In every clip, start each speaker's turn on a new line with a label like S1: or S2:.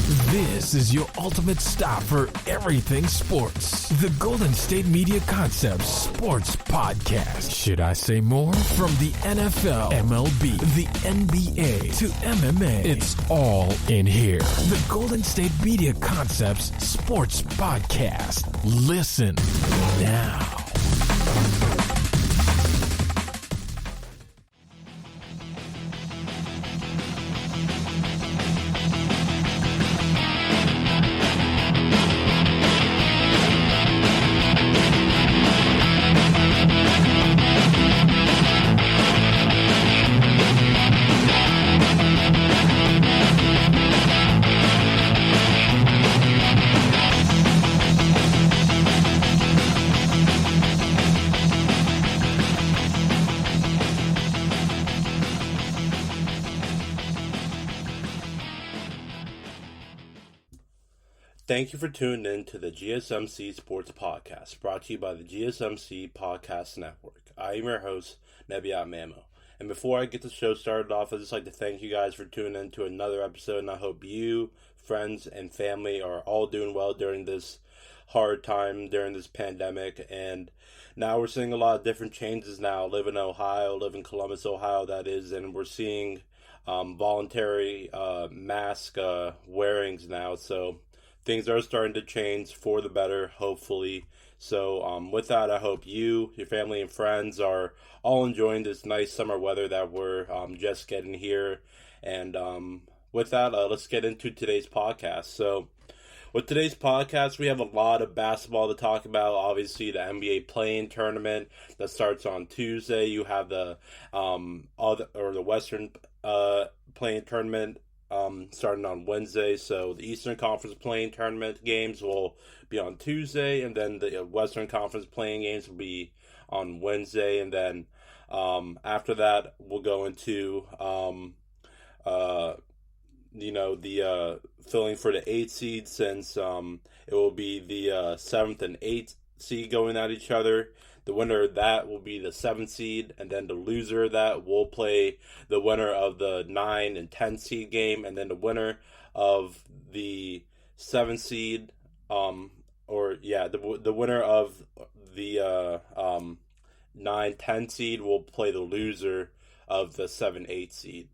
S1: This is your ultimate stop for everything sports. The Golden State Media Concepts Sports Podcast. Should I say more? From the NFL, MLB, the NBA to MMA, it's all in here. The Golden State Media Concepts Sports Podcast. Listen now.
S2: Thank you for tuning in to the GSMC Sports Podcast, brought to you by the GSMC Podcast Network. I am your host, Nebyat. And before I get the show started off, I'd just like to thank you guys for tuning in to another episode, and I hope you, friends, and family are all doing well during this hard time, during this pandemic. And now we're seeing a lot of different changes now. I live in Ohio, live in Columbus, Ohio, that is, and we're seeing voluntary mask wearings now, so things are starting to change for the better, hopefully. So with that, I hope you, your family, and friends are all enjoying this nice summer weather that we're just getting here. And with that, let's get into today's podcast. So with today's podcast, we have a lot of basketball to talk about. Obviously, the NBA play-in tournament that starts on Tuesday. You have the the Western play-in tournament starting on Wednesday. So the Eastern Conference playing tournament games will be on Tuesday, and then the Western Conference playing games will be on Wednesday, and then after that we'll go into the filling for the 8th seed, since it will be the 7th and 8th seed going at each other. The winner of that will be the 7th seed, and then the loser of that will play the winner of the 9 and 10 seed game, and then the winner of the 7th seed, the winner of the 9-10 seed will play the loser of the 7-8 seed.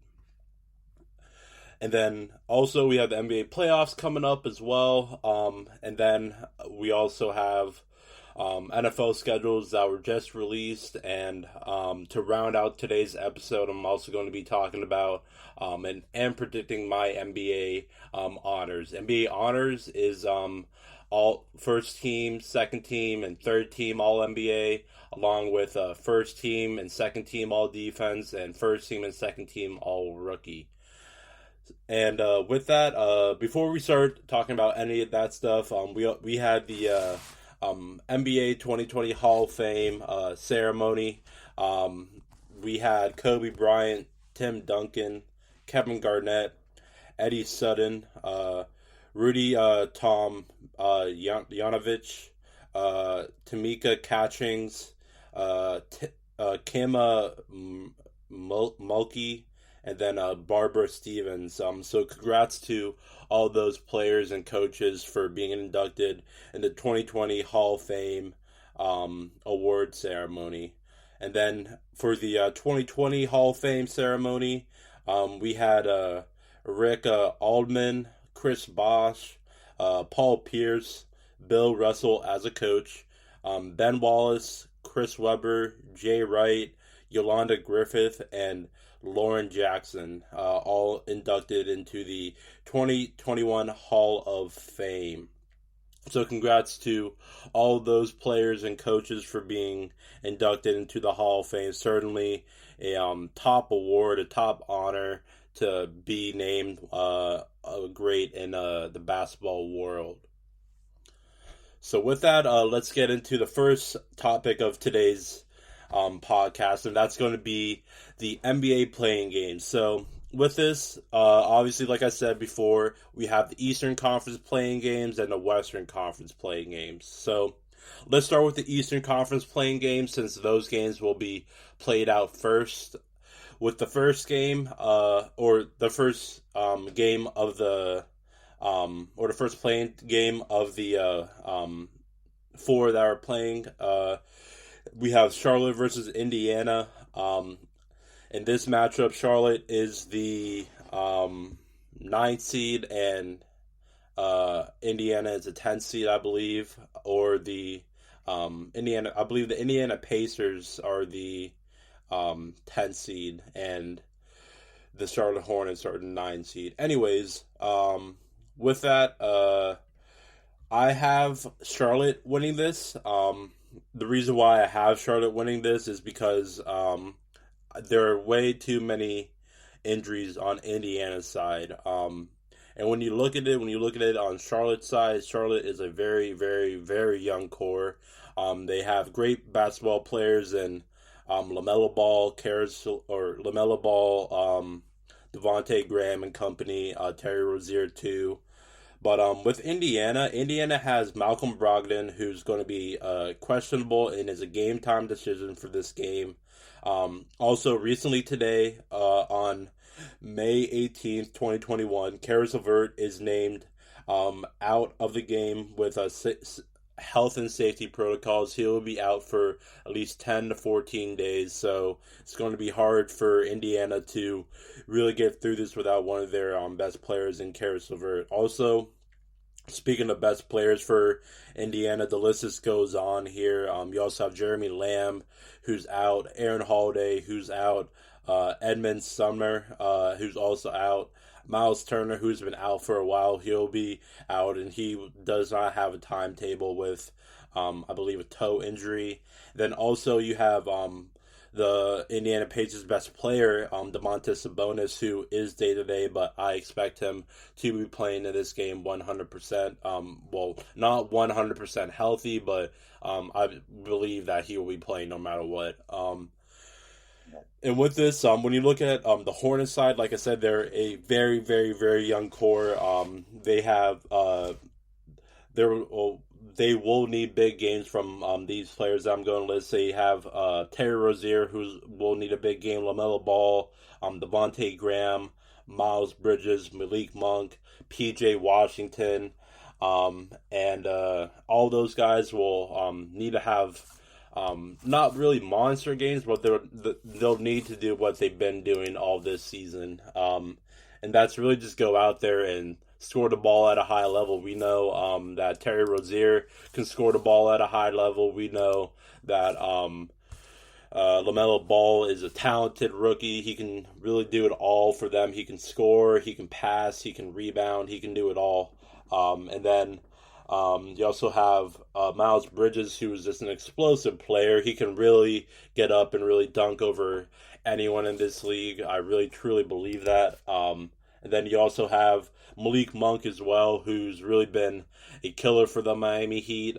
S2: And then also we have the NBA playoffs coming up as well, and then we also have NFL schedules that were just released, and to round out today's episode, I'm also going to be talking about and predicting my NBA honors. NBA honors is all first team, second team, and third team all NBA, along with first team and second team all defense, and first team and second team all rookie. And with that, before we start talking about any of that stuff, we had the NBA 2020 Hall of Fame ceremony. We had Kobe Bryant, Tim Duncan, Kevin Garnett, Eddie Sutton, Rudy Tom Yanovich, Tamika Catchings, Kima Mulkey, and then Barbara Stevens. So congrats to all those players and coaches for being inducted in the 2020 Hall of Fame award ceremony. And then for the 2020 Hall of Fame ceremony, we had Rick Aldman, Chris Bosh, Paul Pierce, Bill Russell as a coach, Ben Wallace, Chris Webber, Jay Wright, Yolanda Griffith, and Lauren Jackson, all inducted into the 2021 Hall of Fame. So congrats to all those players and coaches for being inducted into the Hall of Fame. Certainly a top award, a top honor to be named great in the basketball world. So with that, let's get into the first topic of today's podcast, and that's going to be the NBA playing games. So with this, obviously, like I said before, we have the Eastern Conference playing games and the Western Conference playing games. So let's start with the Eastern Conference playing games, since those games will be played out first. With the first game, or the first game of the or the first playing game of the 4 that are playing. We have Charlotte versus Indiana. In this matchup, Charlotte is the 9th seed, and Indiana is a 10th seed, I believe, or the Indiana. I believe the Indiana Pacers are the 10th seed, and the Charlotte Hornets are the 9th seed. Anyways, with that, I have Charlotte winning this. The reason why I have Charlotte winning this is because there are way too many injuries on Indiana's side. And when you look at it on Charlotte's side, Charlotte is a very, very, very young core. They have great basketball players in LaMelo Ball, Devontae Graham and company, Terry Rozier too. But with Indiana has Malcolm Brogdon, who's going to be questionable and is a game time decision for this game. Also, recently today, on May 18th, 2021, Karis LeVert is named out of the game with health and safety protocols. He will be out for at least 10 to 14 days, so it's going to be hard for Indiana to really get through this without one of their best players in Karis LeVert. Also, speaking of best players for Indiana, the list just goes on here. You also have Jeremy Lamb, who's out, Aaron Holiday, who's out, Edmund Sumner, who's also out, Miles Turner, who's been out for a while. He'll be out, and he does not have a timetable with, I believe, a toe injury. Then also you have the Indiana Pacers' best player, Domantas Sabonis, who is day-to-day, but I expect him to be playing in this game 100%. Well, not 100% healthy, but I believe that he will be playing no matter what. And with this, when you look at the Hornets side, like I said, they're a very, very, very young core. They have they will need big games from these players that I'm going to list. They have Terry Rozier, who will need a big game, LaMelo Ball, Devontae Graham, Miles Bridges, Malik Monk, P.J. Washington, and all those guys will need to have not really monster games, but they'll need to do what they've been doing all this season. And that's really just go out there and score the ball at a high level. We know that Terry Rozier can score the ball at a high level. We know that LaMelo Ball is a talented rookie. He can really do it all for them. He can score, he can pass, he can rebound, he can do it all. And then you also have Miles Bridges, who is just an explosive player. He can really get up and really dunk over anyone in this league. I really, truly believe that. And then you also have Malik Monk as well, who's really been a killer for the Miami Heat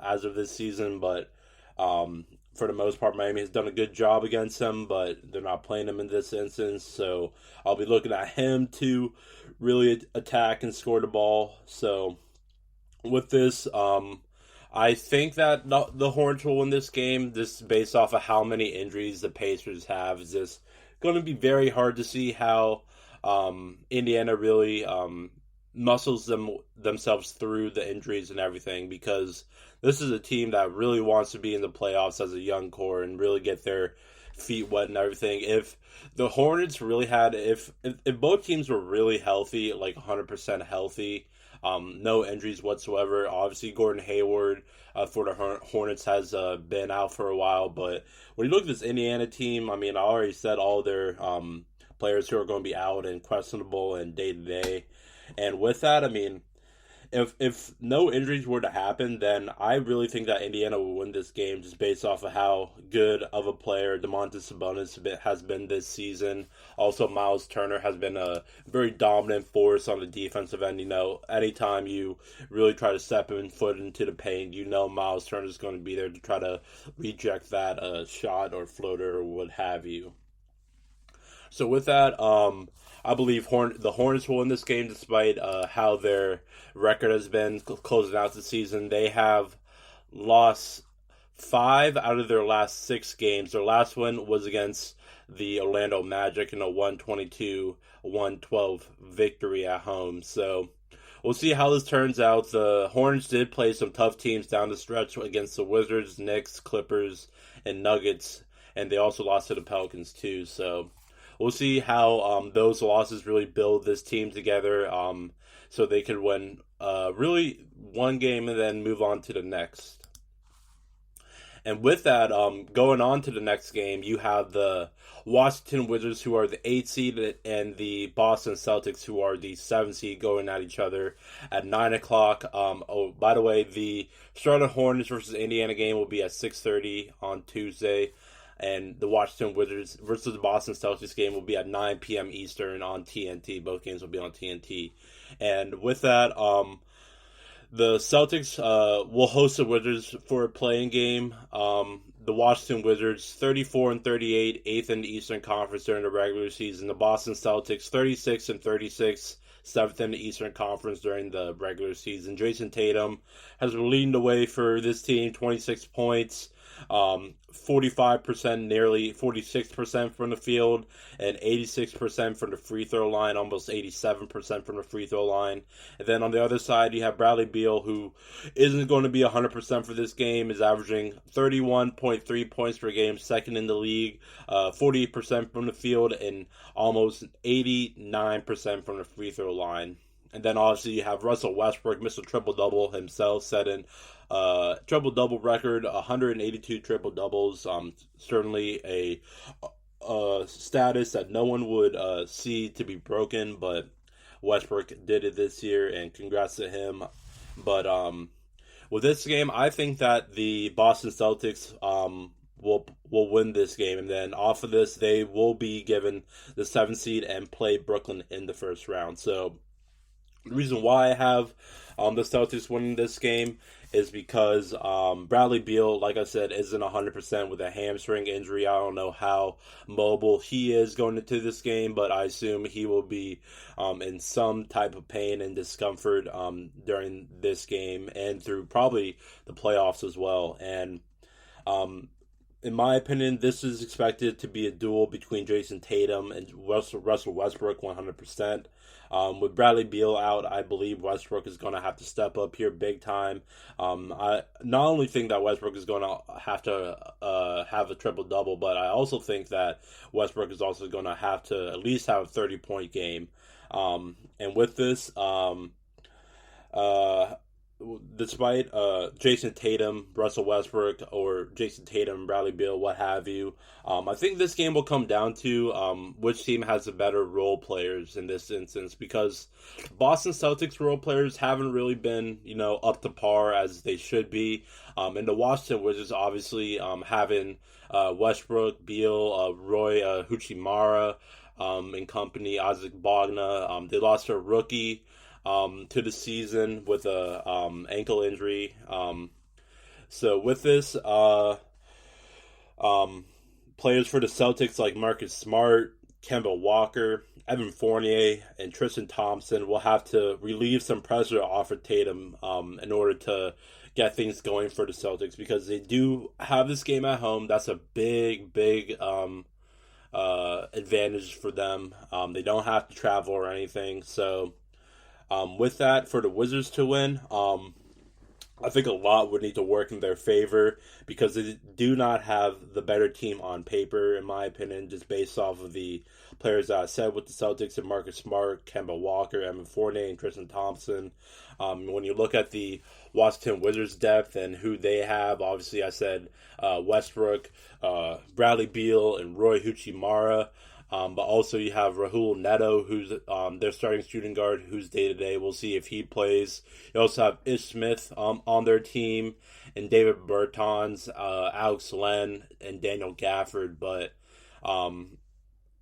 S2: as of this season. But for the most part, Miami has done a good job against him, but they're not playing him in this instance. So I'll be looking at him to really attack and score the ball. So with this, I think that the Hornets will win this game. This based off of how many injuries the Pacers have. Is just going to be very hard to see how Indiana really muscles themselves through the injuries and everything, because this is a team that really wants to be in the playoffs as a young core and really get their feet wet and everything. If the Hornets really had, if both teams were really healthy, like 100% healthy, no injuries whatsoever. Obviously, Gordon Hayward for the Hornets has been out for a while, but when you look at this Indiana team, I mean, I already said all their players who are going to be out and questionable and day-to-day. And with that, I mean, if no injuries were to happen, then I really think that Indiana will win this game just based off of how good of a player Domantas Sabonis has been this season. Also, Miles Turner has been a very dominant force on the defensive end. You know, anytime you really try to step in foot into the paint, you know Miles Turner is going to be there to try to reject that shot or floater or what have you. So with that, I believe the Hornets will win this game despite how their record has been closing out the season. They have lost 5 out of their last 6 games. Their last one was against the Orlando Magic in a 122-112 victory at home. So we'll see how this turns out. The Hornets did play some tough teams down the stretch against the Wizards, Knicks, Clippers, and Nuggets, and they also lost to the Pelicans too. So we'll see how those losses really build this team together, so they could win really one game and then move on to the next. And with that, going on to the next game, you have the Washington Wizards, who are the 8th seed, and the Boston Celtics, who are the 7th seed, going at each other at 9 o'clock. Oh, by the way, the Charlotte Hornets versus Indiana game will be at 6:30 on Tuesday. And the Washington Wizards versus the Boston Celtics game will be at 9 p.m. Eastern on TNT. Both games will be on TNT. And with that, the Celtics will host the Wizards for a playing game. The Washington Wizards, 34-38, 8th in the Eastern Conference during the regular season. The Boston Celtics, 36-36, 7th in the Eastern Conference during the regular season. Jason Tatum has been leading the way for this team, 26 points. 45%, nearly 46% from the field, and 86% from the free throw line, almost 87% from the free throw line. And then on the other side, you have Bradley Beal, who isn't going to be 100% for this game, is averaging 31.3 points per game, second in the league, 48% from the field, and almost 89% from the free throw line. And then obviously you have Russell Westbrook, Mr. Triple-Double himself, setting triple-double record, 182 triple-doubles. Certainly a status that no one would see to be broken, but Westbrook did it this year, and congrats to him. But with this game, I think that the Boston Celtics will win this game, and then off of this, they will be given the 7th seed and play Brooklyn in the first round. So the reason why I have the Celtics winning this game is because Bradley Beal, like I said, isn't 100% with a hamstring injury. I don't know how mobile he is going into this game, but I assume he will be in some type of pain and discomfort during this game and through probably the playoffs as well. And in my opinion, this is expected to be a duel between Jason Tatum and Russell Westbrook 100%. With Bradley Beal out, I believe Westbrook is going to have to step up here big time. I not only think that Westbrook is going to have a triple-double, but I also think that Westbrook is also going to have to at least have a 30-point game. And with this, despite Jason Tatum, Russell Westbrook, or Jason Tatum, Bradley Beal, what have you, I think this game will come down to which team has the better role players in this instance, because Boston Celtics role players haven't really been, up to par as they should be. And the Washington Wizards obviously having Westbrook, Beal, Roy Huchimara, and company, Isaac Bogna. They lost their rookie to the season with a ankle injury. So with this, players for the Celtics like Marcus Smart, Kemba Walker, Evan Fournier, and Tristan Thompson will have to relieve some pressure off of Tatum in order to get things going for the Celtics, because they do have this game at home. That's a big advantage for them. They don't have to travel or anything. So with that, for the Wizards to win, I think a lot would need to work in their favor, because they do not have the better team on paper, in my opinion, just based off of the players that I said with the Celtics, and Marcus Smart, Kemba Walker, Evan Fournier, and Tristan Thompson. When you look at the Washington Wizards depth and who they have, obviously I said Westbrook, Bradley Beal, and Roy Huchimara. But also you have Rahul Neto, who's their starting shooting guard, who's day-to-day. We'll see if he plays. You also have Ish Smith on their team, and David Bertans, Alex Len, and Daniel Gafford. But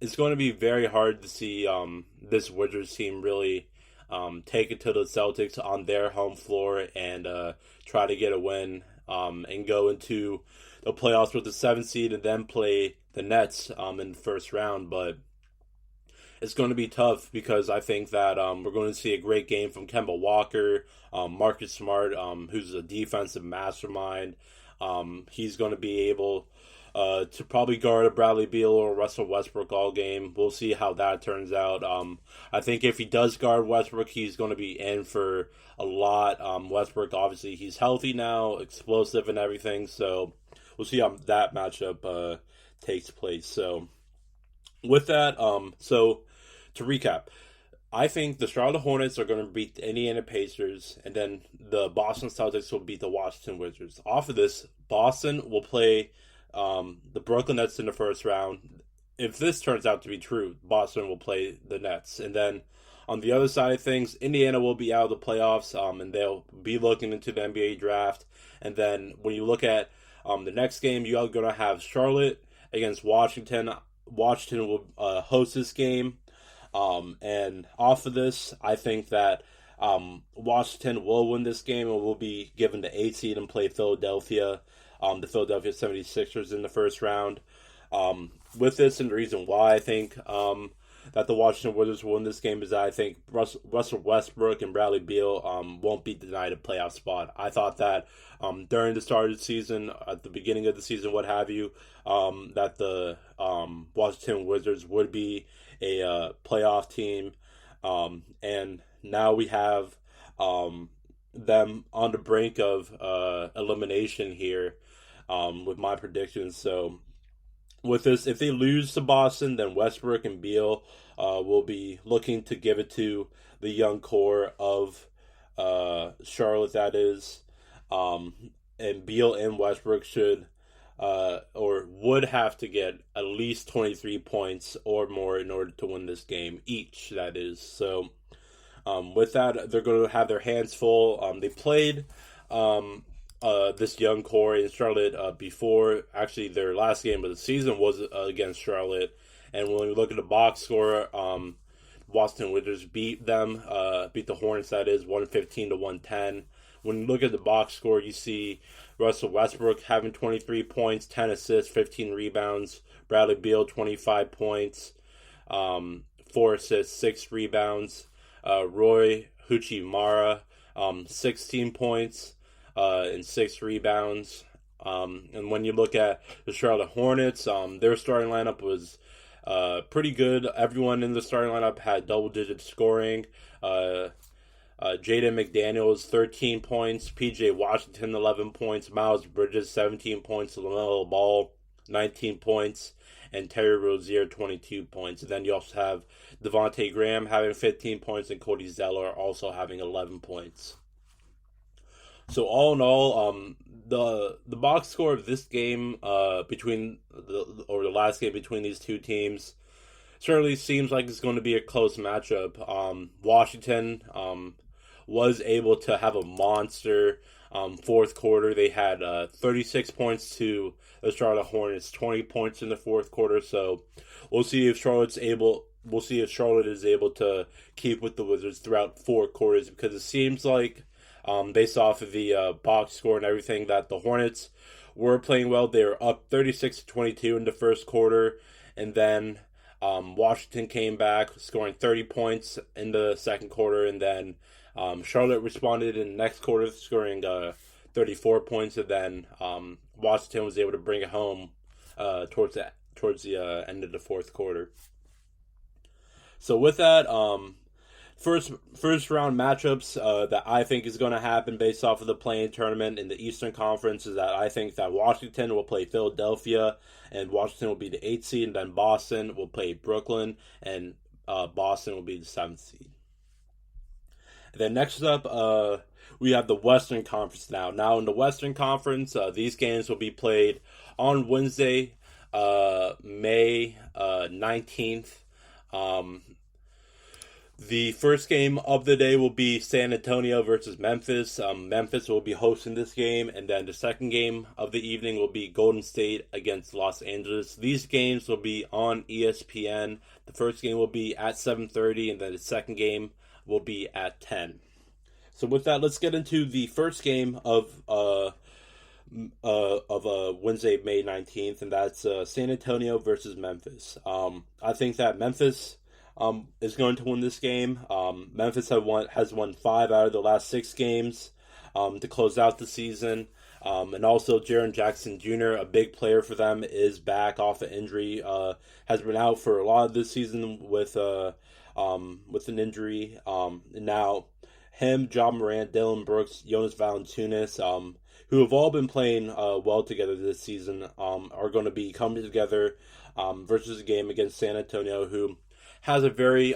S2: it's going to be very hard to see this Wizards team really take it to the Celtics on their home floor and try to get a win and go into the playoffs with the 7th seed and then play the Nets in the first round. But it's going to be tough, because I think that we're going to see a great game from Kemba Walker, Marcus Smart, who's a defensive mastermind. He's going to be able to probably guard a Bradley Beal or Russell Westbrook all game. We'll see how that turns out. I think if he does guard Westbrook, he's going to be in for a lot. Westbrook, obviously, he's healthy now, explosive and everything, so we'll see how that matchup takes place. So with that, so to recap, I think the Charlotte Hornets are going to beat the Indiana Pacers, and then the Boston Celtics will beat the Washington Wizards. Off of this, Boston will play the Brooklyn Nets in the first round. If this turns out to be true, Boston will play the Nets. And then on the other side of things, Indiana will be out of the playoffs, and they'll be looking into the NBA draft. And then when you look at the next game, you are going to have Charlotte against Washington. Washington will host this game. And off of this, I think that Washington will win this game and will be given the 8th seed and play Philadelphia, the Philadelphia 76ers in the first round. With this, and the reason why I think that the Washington Wizards will win this game is that I think Russell Westbrook and Bradley Beal won't be denied a playoff spot. I thought that during the start of the season, at the beginning of the season, what have you, that the Washington Wizards would be a playoff team, and now we have them on the brink of elimination here with my predictions. So with this, if they lose to Boston, then Westbrook and Beal will be looking to give it to the young core of Charlotte, that is, and Beal and Westbrook should or would have to get at least 23 points or more in order to win this game each, that is. So with that, they're going to have their hands full. They played this young core in Charlotte before. Actually, their last game of the season was against Charlotte. And when we look at the box score, Washington Wizards beat the Hornets, that is, 115 to 110. When you look at the box score, you see Russell Westbrook having 23 points, 10 assists, 15 rebounds. Bradley Beal, 25 points, 4 assists, 6 rebounds. Roy Hachimura, 16 points and 6 rebounds. And when you look at the Charlotte Hornets, their starting lineup was pretty good. Everyone in the starting lineup had double-digit scoring. Jaden McDaniels, 13 points. P.J. Washington, 11 points. Miles Bridges, 17 points. LaMelo Ball, 19 points. And Terry Rozier, 22 points. And then you also have Devontae Graham having 15 points and Cody Zeller also having 11 points. So all in all, the box score of this game between the last game between these two teams certainly seems like it's going to be a close matchup. Washington was able to have a monster fourth quarter. They had 36 points to the Charlotte Hornets, 20 points in the fourth quarter. So we'll see if Charlotte is able to keep with the Wizards throughout 4 quarters, because it seems like, based off of the box score and everything, that the Hornets were playing well. They were up 36-22 in the first quarter, and then Washington came back, scoring 30 points in the second quarter, and then Charlotte responded in the next quarter, scoring 34 points, and then Washington was able to bring it home towards the end of the fourth quarter. So with that, first round matchups that I think is going to happen based off of the play-in tournament in the Eastern Conference is that I think that Washington will play Philadelphia, and Washington will be the 8th seed, and then Boston will play Brooklyn, and Boston will be the 7th seed. And then next up, we have the Western Conference now. Now in the Western Conference, these games will be played on Wednesday, May 19th. The first game of the day will be San Antonio versus Memphis. Memphis will be hosting this game, and then the second game of the evening will be Golden State against Los Angeles. These games will be on ESPN. The first game will be at 7:30, and then the second game will be at 10. So with that, let's get into the first game of Wednesday, May 19th, and that's San Antonio versus Memphis. I think that Memphis is going to win this game. Memphis has won 5 out of the last 6 games to close out the season. And also Jaren Jackson Jr., a big player for them, is back off of injury. Has been out for a lot of this season with an injury. And now him, John Morant, Dylan Brooks, Jonas Valanciunas, who have all been playing well together this season, are going to be coming together versus a game against San Antonio, who has a very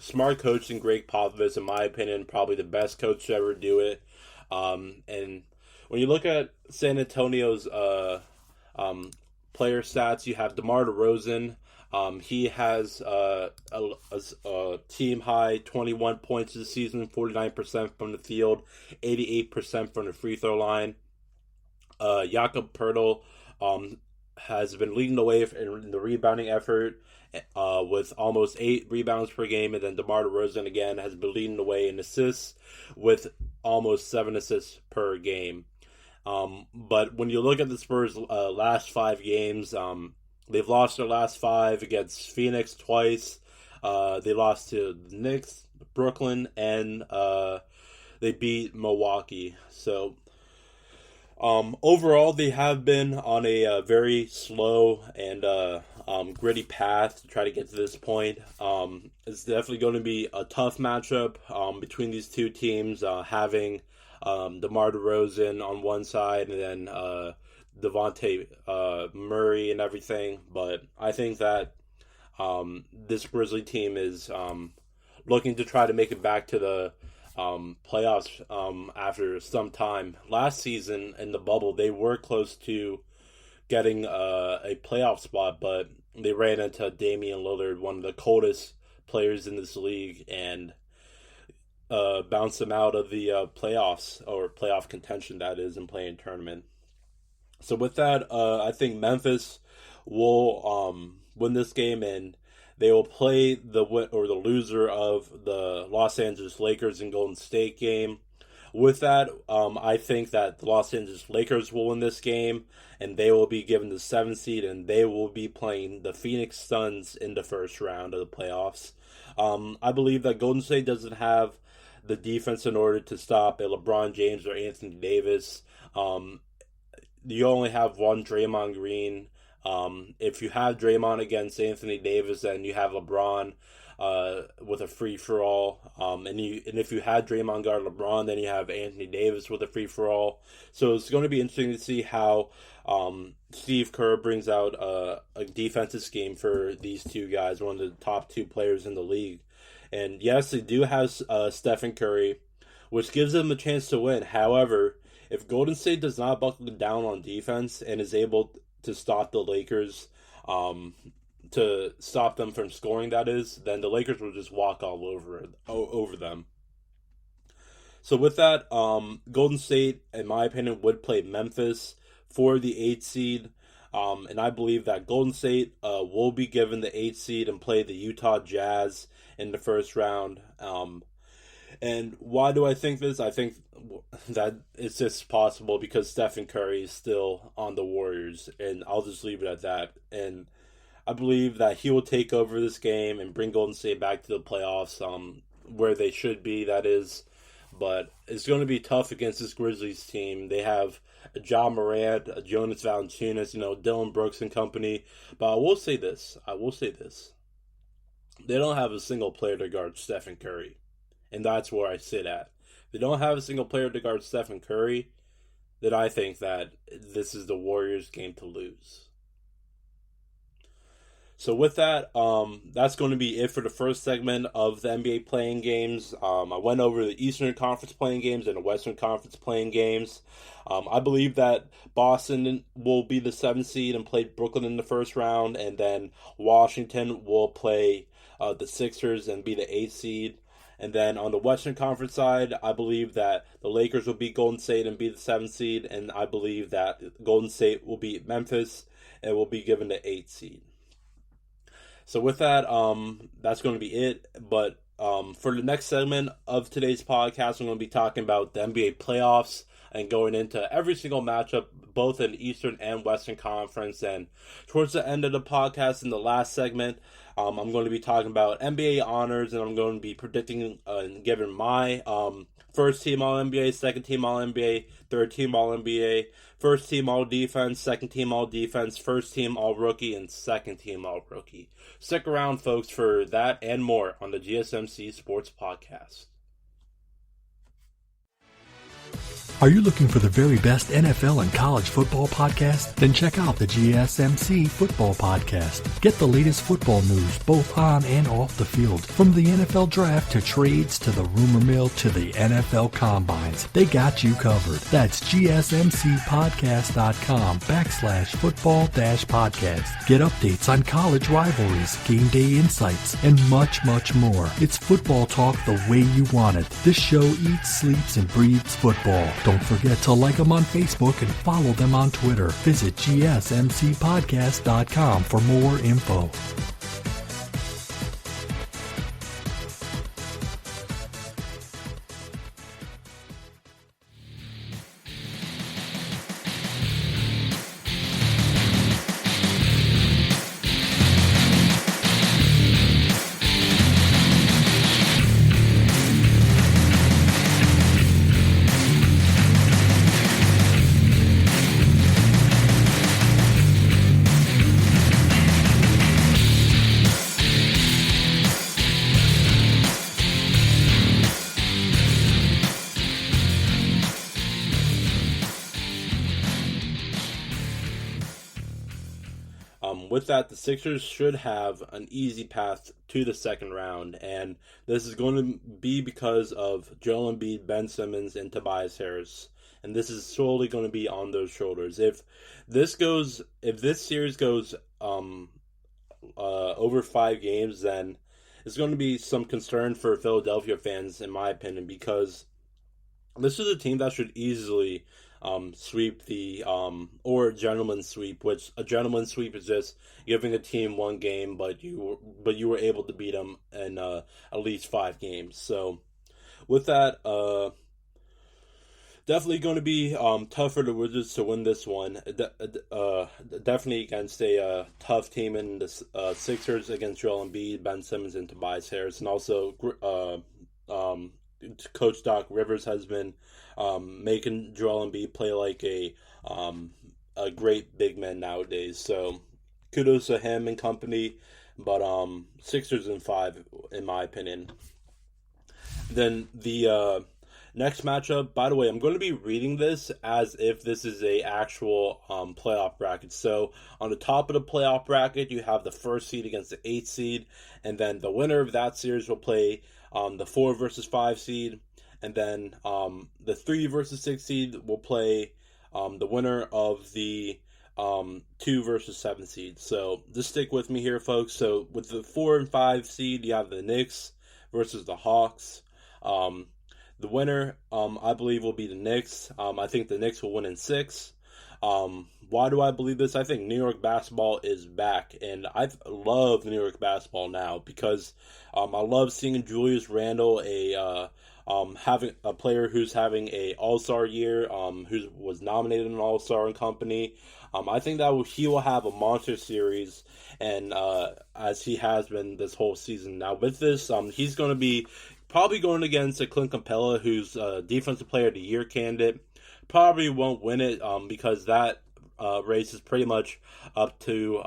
S2: smart coach in Greg Popovich, in my opinion, probably the best coach to ever do it. And when you look at San Antonio's player stats, you have DeMar DeRozan. He has a team high 21 points this season, 49% from the field, 88% from the free throw line. Jakob Poeltl has been leading the way in the rebounding effort with almost 8 rebounds per game, and then DeMar DeRozan again has been leading the way in assists with almost 7 assists per game. But when you look at the Spurs' last 5 games, they've lost their last 5 against Phoenix twice. They lost to the Knicks, Brooklyn, and they beat Milwaukee. So overall, they have been on a very slow and gritty path to try to get to this point. It's definitely going to be a tough matchup between these two teams, having DeMar DeRozan on one side and then Devontae Murray and everything. But I think that this Grizzly team is looking to try to make it back to the playoffs after some time. Last season in the bubble, they were close to getting a playoff spot, but they ran into Damian Lillard, one of the coldest players in this league, and bounced them out of the playoffs, or playoff contention, that is, and play-in tournament. So with that, I think Memphis will win this game, and they will play the loser of the Los Angeles Lakers and Golden State game. With that, I think that the Los Angeles Lakers will win this game, and they will be given the 7th seed, and they will be playing the Phoenix Suns in the first round of the playoffs. I believe that Golden State doesn't have the defense in order to stop a LeBron James or Anthony Davis. You only have one Draymond Green. If you have Draymond against Anthony Davis, then you have LeBron with a free-for-all. And if you had Draymond guard LeBron, then you have Anthony Davis with a free-for-all. So it's going to be interesting to see how Steve Kerr brings out a defensive scheme for these two guys, one of the top 2 players in the league. And yes, they do have Stephen Curry, which gives them a chance to win. However, if Golden State does not buckle down on defense and is able to stop the Lakers, to stop them from scoring, that is, then the Lakers will just walk all over them. So with that, Golden State, in my opinion, would play Memphis for the 8th seed. And I believe that Golden State will be given the 8th seed and play the Utah Jazz in the first round. And why do I think this? I think that it's just possible because Stephen Curry is still on the Warriors, and I'll just leave it at that. And I believe that he will take over this game and bring Golden State back to the playoffs, where they should be, that is. But it's going to be tough against this Grizzlies team. They have a John Morant, a Jonas Valanciunas, Dylan Brooks and company. But I will say this. They don't have a single player to guard Stephen Curry. And that's where I sit at. If they don't have a single player to guard Stephen Curry, then I think that this is the Warriors' game to lose. So with that, that's going to be it for the first segment of the NBA playing games. I went over the Eastern Conference playing games and the Western Conference playing games. I believe that Boston will be the 7th seed and play Brooklyn in the first round, and then Washington will play the Sixers and be the 8th seed. And then on the Western Conference side, I believe that the Lakers will beat Golden State and be the 7th seed, and I believe that Golden State will beat Memphis and will be given the 8th seed. So with that, that's going to be it. But for the next segment of today's podcast, I'm going to be talking about the NBA playoffs and going into every single matchup, both in Eastern and Western Conference. And towards the end of the podcast, in the last segment, I'm going to be talking about NBA honors, and I'm going to be predicting and giving my first team All-NBA, second team All-NBA, third team All-NBA, first team All-Defense, second team All-Defense, first team All-Rookie, and second team All-Rookie. Stick around, folks, for that and more on the GSMC Sports Podcast.
S3: Are you looking for the very best NFL and college football podcast? Then check out the GSMC Football Podcast. Get the latest football news both on and off the field. From the NFL Draft to trades to the rumor mill to the NFL Combines, they got you covered. That's GSMCpodcast.com/football-podcast. Get updates on college rivalries, game day insights, and much, much more. It's football talk the way you want it. This show eats, sleeps, and breathes football. Don't forget to like them on Facebook and follow them on Twitter. Visit GSMCpodcast.com for more info.
S2: With that, the Sixers should have an easy path to the second round, and this is going to be because of Joel Embiid, Ben Simmons, and Tobias Harris, and this is solely going to be on those shoulders. If this series goes over 5 games, then it's going to be some concern for Philadelphia fans, in my opinion, because this is a team that should easily sweep the or gentleman's sweep, which a gentleman's sweep is just giving a team one game, but you were able to beat them in at least 5 games. So with that, definitely going to be tough for the Wizards to win this one. Definitely against a tough team in the Sixers, against Joel Embiid, Ben Simmons, and Tobias Harris, and also Coach Doc Rivers has been making Joel Embiid play like a great big man nowadays. So kudos to him and company. But Sixers in 5, in my opinion. Then the next matchup. By the way, I'm going to be reading this as if this is a actual playoff bracket. So on the top of the playoff bracket, you have the 1st seed against the 8th seed, and then the winner of that series will play the 4 versus 5 seed. And then the 3 versus 6 seed will play the winner of the 2 versus 7 seed. So just stick with me here, folks. So with the 4 and 5 seed, you have the Knicks versus the Hawks. The winner, I believe, will be the Knicks. I think the Knicks will win in 6. Why do I believe this? I think New York basketball is back, and I love New York basketball now because I love seeing Julius Randle, having a player who's having a All-Star year, who was nominated an All-Star and company. I think that he will have a monster series, and as he has been this whole season. Now with this, he's going to be probably going against a Clint Capella, who's Defensive Player of the Year candidate. Probably won't win it because that race is pretty much up to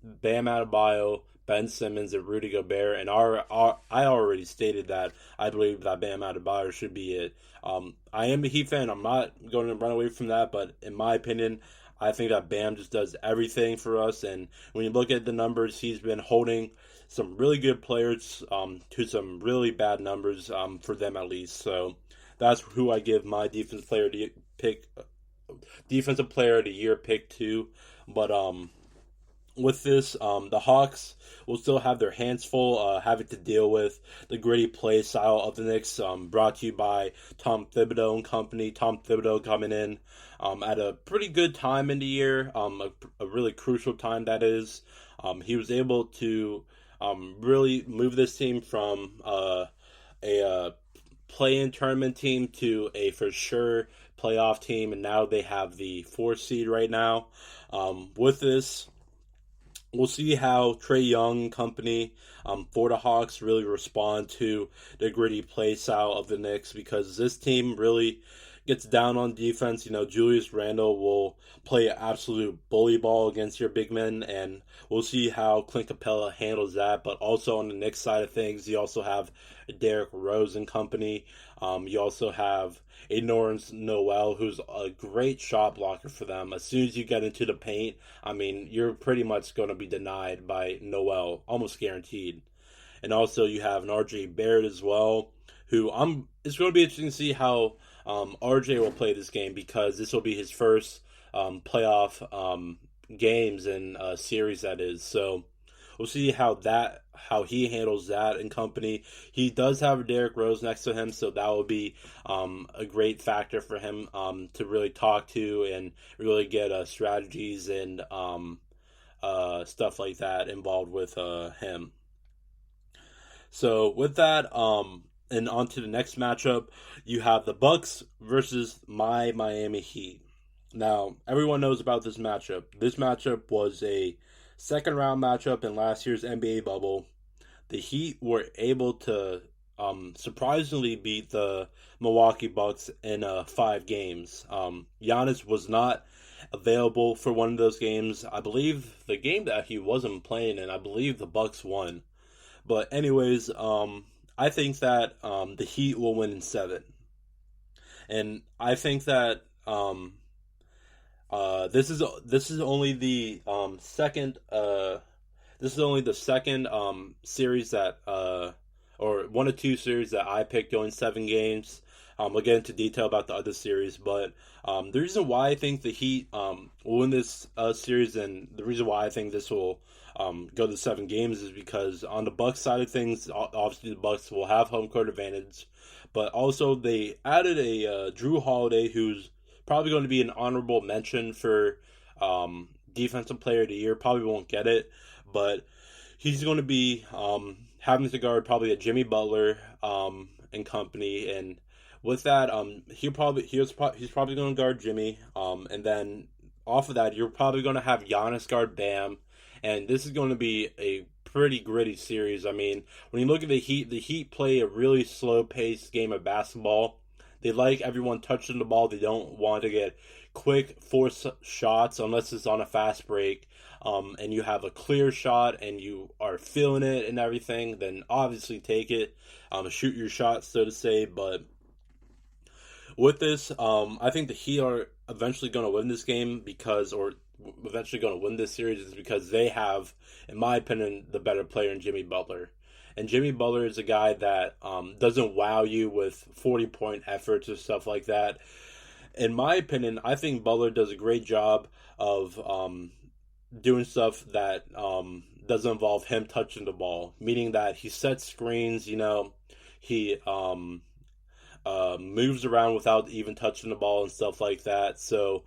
S2: Bam Adebayo, Ben Simmons, and Rudy Gobert. And I already stated that I believe that Bam Adebayo should be it. I am a Heat fan. I'm not going to run away from that. But in my opinion, I think that Bam just does everything for us. And when you look at the numbers, he's been holding some really good players to some really bad numbers for them at least. So that's who I give my defensive player of the year pick to. But with this, the Hawks will still have their hands full, having to deal with the gritty play style of the Knicks. Brought to you by Tom Thibodeau and company. Tom Thibodeau coming in at a pretty good time in the year, a really crucial time that is. He was able to really move this team from a play-in tournament team to a for sure playoff team, and now they have the 4th seed right now. With this, we'll see how Trae Young and company for the Hawks really respond to the gritty play style of the Knicks, because this team really gets down on defense. Julius Randle will play absolute bully ball against your big men, and we'll see how Clint Capella handles that. But also on the Knicks side of things, you also have Derrick Rose and company. You also have a Norris Noel, who's a great shot blocker for them. As soon as you get into the paint, you're pretty much going to be denied by Noel, almost guaranteed. And also you have an RJ Barrett as well, who it's going to be interesting to see how RJ will play this game, because this will be his first playoff games in a series, that is. So we'll see how he handles that and company. He does have Derrick Rose next to him, so that will be a great factor for him to really talk to and really get strategies and stuff like that involved with him. So with that, and on to the next matchup, you have the Bucks versus my Miami Heat. Now, everyone knows about this matchup. This matchup was a second-round matchup in last year's NBA bubble. The Heat were able to surprisingly beat the Milwaukee Bucks in 5 games. Giannis was not available for one of those games. I believe the game that he wasn't playing in, I believe the Bucks won. But anyways, I think that the Heat will win in 7. And I think that this is only the second series that or one of 2 series that I picked going 7 games. We'll get into detail about the other series, but the reason why I think the Heat will win this series, and the reason why I think this will go to 7 games, is because on the Bucks side of things, obviously the Bucks will have home court advantage, but also they added a Drew Holiday, who's probably going to be an honorable mention for Defensive Player of the Year. Probably won't get it, but he's going to be having to guard probably a Jimmy Butler and company, and with that, he's probably going to guard Jimmy, and then off of that, you're probably going to have Giannis guard Bam, and this is going to be a pretty gritty series. When you look at the Heat play a really slow-paced game of basketball. They like everyone touching the ball. They don't want to get quick force shots unless it's on a fast break, and you have a clear shot and you are feeling it and everything, then obviously take it, shoot your shot, so to say. But with this, I think the Heat are eventually going to win this game eventually going to win this series, is because they have, in my opinion, the better player in Jimmy Butler. And Jimmy Butler is a guy that doesn't wow you with 40-point efforts or stuff like that. In my opinion, I think Butler does a great job of doing stuff that doesn't involve him touching the ball, meaning that he sets screens, he moves around without even touching the ball and stuff like that. So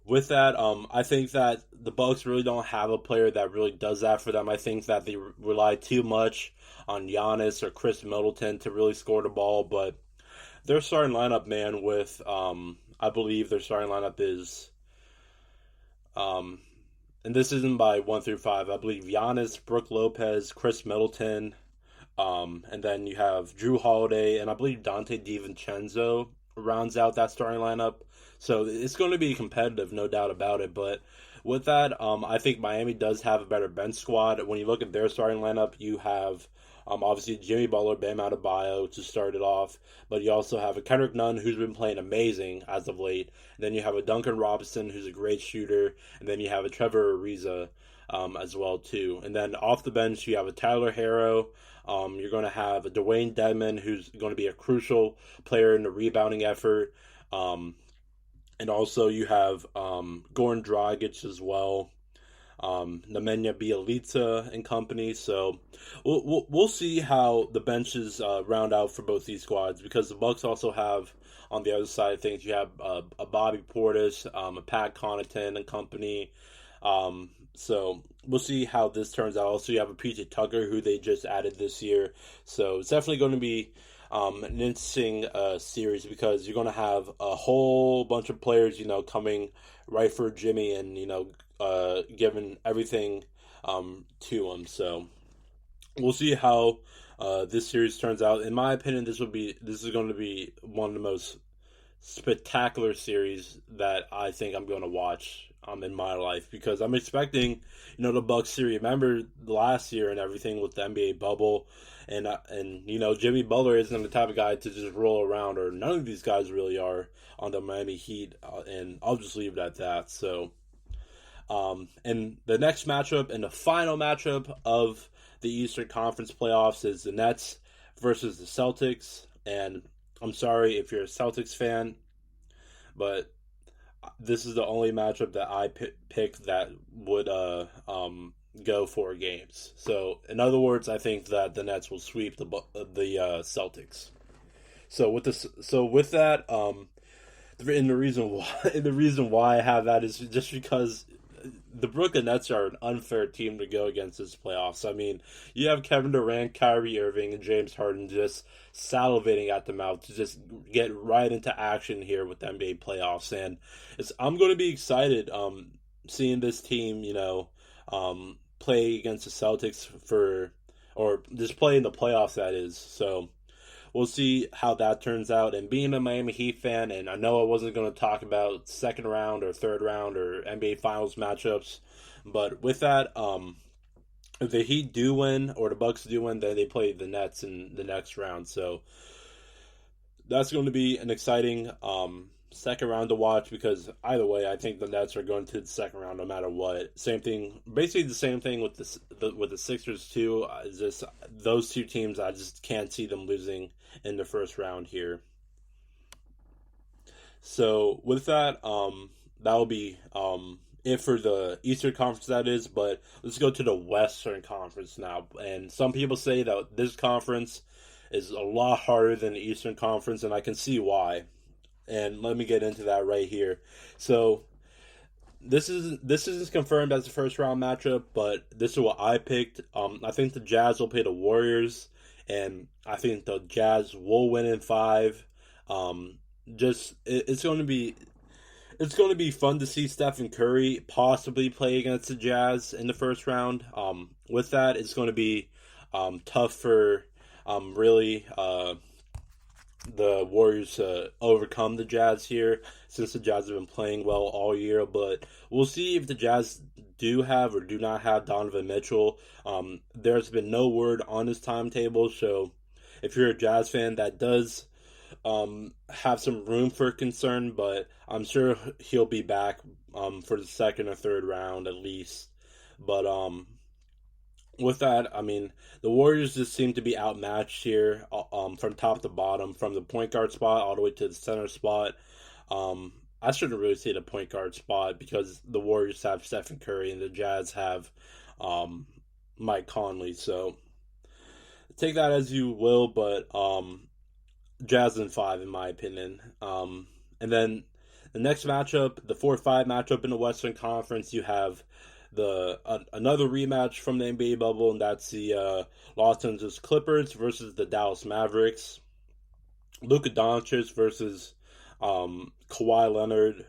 S2: with that, I think that the Bucks really don't have a player that really does that for them. I think that they rely too much on Giannis or Chris Middleton to really score the ball. But their starting lineup, man, with I believe their starting lineup is, and this isn't by 1 through 5. I believe Giannis, Brook Lopez, Chris Middleton, and then you have Drew Holiday, and I believe Dante DiVincenzo rounds out that starting lineup. So it's going to be competitive, no doubt about it. But with that, I think Miami does have a better bench squad. When you look at their starting lineup, you have obviously Jimmy Butler, Bam Adebayo to start it off. But you also have a Kendrick Nunn, who's been playing amazing as of late. And then you have a Duncan Robinson, who's a great shooter. And then you have a Trevor Ariza as well, too. And then off the bench, you have a Tyler Herro. You're going to have a Dwayne Dedmon, who's going to be a crucial player in the rebounding effort. And also you have Goran Dragic as well, Nemanja Bjelica and company. So we'll see how the benches round out for both these squads, because the Bucks also have, on the other side of things, you have a Bobby Portis, a Pat Connaughton and company. So we'll see how this turns out. Also, you have a PJ Tucker, who they just added this year. So it's definitely going to be an interesting series, because you're going to have a whole bunch of players, coming right for Jimmy and, giving everything to them. So we'll see how this series turns out. In my opinion, this is going to be one of the most spectacular series that I think I'm going to watch in my life, because I'm expecting, the Bucks series. Remember last year and everything with the NBA bubble, and Jimmy Butler isn't the type of guy to just roll around, or none of these guys really are on the Miami Heat, and I'll just leave it at that. So, and the next matchup and the final matchup of the Eastern Conference playoffs is the Nets versus the Celtics, and I'm sorry if you're a Celtics fan, but this is the only matchup that I picked that would go 4 games. So, in other words, I think that the Nets will sweep the Celtics. So with that, and the reason why I have that is just because the Brooklyn Nets are an unfair team to go against this playoffs. I mean, you have Kevin Durant, Kyrie Irving, and James Harden just salivating at the mouth to just get right into action here with the NBA playoffs, and I'm going to be excited seeing this team, play against the Celtics or just play in the playoffs, that is. So we'll see how that turns out. And being a Miami Heat fan, and I know I wasn't going to talk about second round or third round or NBA Finals matchups, but with that, if the Heat do win or the Bucks do win, then they play the Nets in the next round. So that's going to be an exciting second round to watch, because either way, I think the Nets are going to the second round no matter what. Same thing, basically the same thing with the Sixers too. Just those two teams, I just can't see them losing in the first round here. So with that, that will be it for the Eastern Conference, that is. But let's go to the Western Conference now. And some people say that this conference is a lot harder than the Eastern Conference, and I can see why. And let me get into that right here. So this isn't confirmed as a first round matchup, but this is what I picked. I think the Jazz will play the Warriors, and I think the Jazz will win in 5. It's going to be fun to see Stephen Curry possibly play against the Jazz in the first round. With that, it's going to be tough for the Warriors to overcome the Jazz here, since the Jazz have been playing well all year. But we'll see if the Jazz do have or do not have Donovan Mitchell. There's been no word on his timetable, so if you're a Jazz fan, that does have some room for concern, but I'm sure he'll be back for the second or third round at least. But with that, I mean, the Warriors just seem to be outmatched here from top to bottom, from the point guard spot all the way to the center spot. I shouldn't really say the point guard spot, because the Warriors have Stephen Curry and the Jazz have Mike Conley. So take that as you will, but Jazz in 5 in my opinion. And then the next matchup, the 4-5 matchup in the Western Conference, you have another rematch from the NBA bubble, and that's the Los Angeles Clippers versus the Dallas Mavericks. Luka Doncic versus Kawhi Leonard.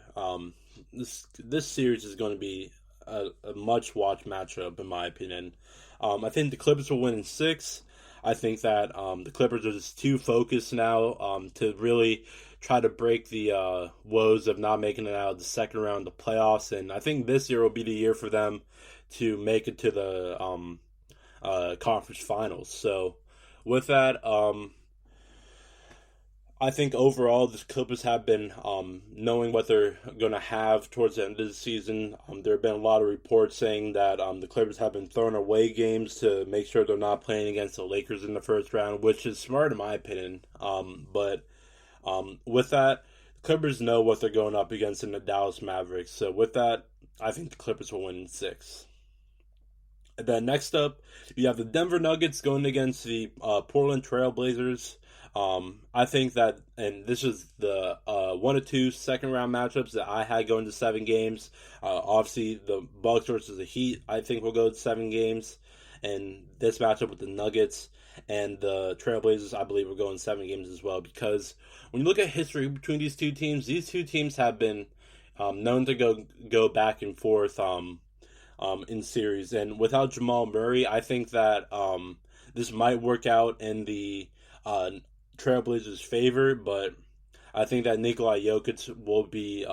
S2: This series is going to be a much-watched matchup in my opinion. I think the Clippers will win in 6. I think that the Clippers are just too focused now to really try to break the woes of not making it out of the second round of the playoffs. And I think this year will be the year for them to make it to the conference finals. So with that, I think overall the Clippers have been knowing what they're going to have towards the end of the season. There have been a lot of reports saying that the Clippers have been throwing away games to make sure they're not playing against the Lakers in the first round, which is smart in my opinion. But with that, the Clippers know what they're going up against in the Dallas Mavericks. So with that, I think the Clippers will win in 6. And then next up, you have the Denver Nuggets going against the Portland Trail Blazers. I think that, and this is the 1 or 2 second round matchups that I had going to 7 games. Obviously, the Bucks versus the Heat, I think will go to 7 games. And this matchup with the Nuggets and the Trailblazers, I believe, will go in 7 games as well. Because when you look at history between these two teams have been known to go back and forth in series. And without Jamal Murray, I think that this might work out in the Trailblazers' favor, but I think that Nikola Jokic will be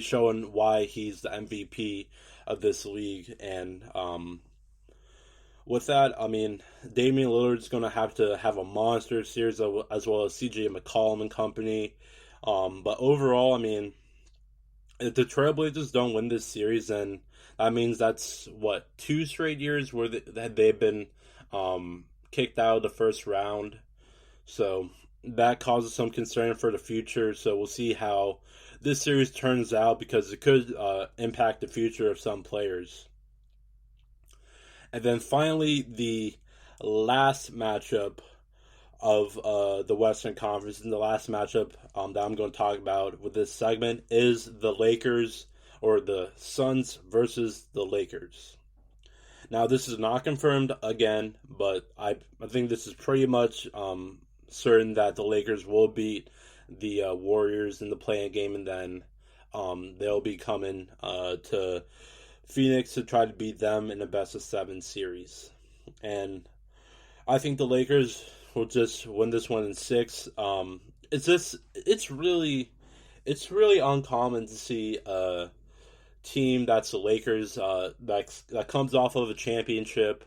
S2: showing why he's the MVP of this league. And with that, I mean, Damian Lillard's going to have a monster series as well as CJ McCollum and company. But overall, I mean, if the Trailblazers don't win this series, then that means that's, 2 straight years where they've been kicked out of the first round. So that causes some concern for the future. So we'll see how this series turns out because it could impact the future of some players. And then finally, the last matchup of the Western Conference, and the last matchup that I'm going to talk about with this segment is the Lakers, or the Suns versus the Lakers. Now, this is not confirmed again, but I think this is pretty much certain that the Lakers will beat the Warriors in the play-in game, and then they'll be coming to Phoenix to try to beat them in a best-of-7 series. And I think the Lakers will just win this one in 6. It's really uncommon to see a team that's the Lakers that comes off of a championship,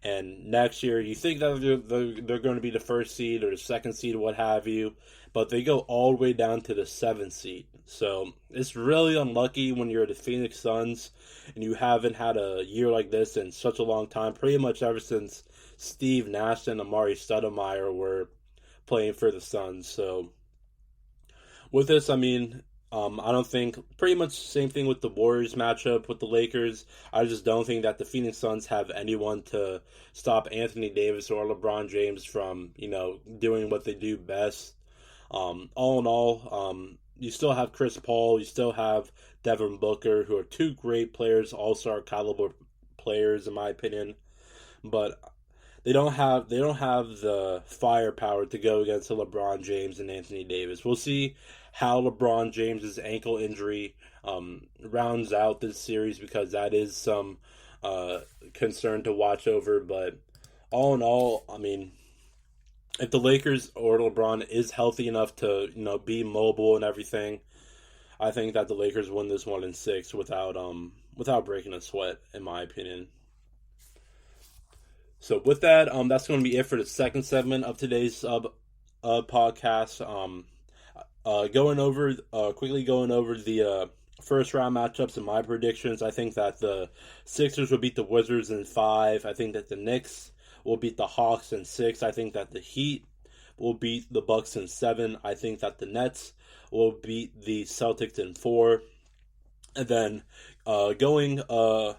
S2: and next year you think that they're going to be the first seed or the second seed, what have you, but they go all the way down to the 7th seed. So it's really unlucky when you're the Phoenix Suns and you haven't had a year like this in such a long time, pretty much ever since Steve Nash and Amari Stoudemire were playing for the Suns. So with this, I mean, I don't think, pretty much the same thing with the Warriors matchup with the Lakers. I just don't think that the Phoenix Suns have anyone to stop Anthony Davis or LeBron James from, doing what they do best. All in all, you still have Chris Paul, you still have Devin Booker, who are 2 great players, all-star caliber players in my opinion, but they don't have the firepower to go against LeBron James and Anthony Davis. We'll see how LeBron James's ankle injury rounds out this series, because that is some concern to watch over. But all in all, I mean, if the Lakers or LeBron is healthy enough to be mobile and everything, I think that the Lakers win this one in 6 without breaking a sweat, in my opinion. So with that, that's going to be it for the second segment of today's podcast. Quickly going over the first round matchups and my predictions. I think that the Sixers will beat the Wizards in 5. I think that the Knicks will beat the Hawks in 6. I think that the Heat will beat the Bucks in 7. I think that the Nets will beat the Celtics in 4. And then going to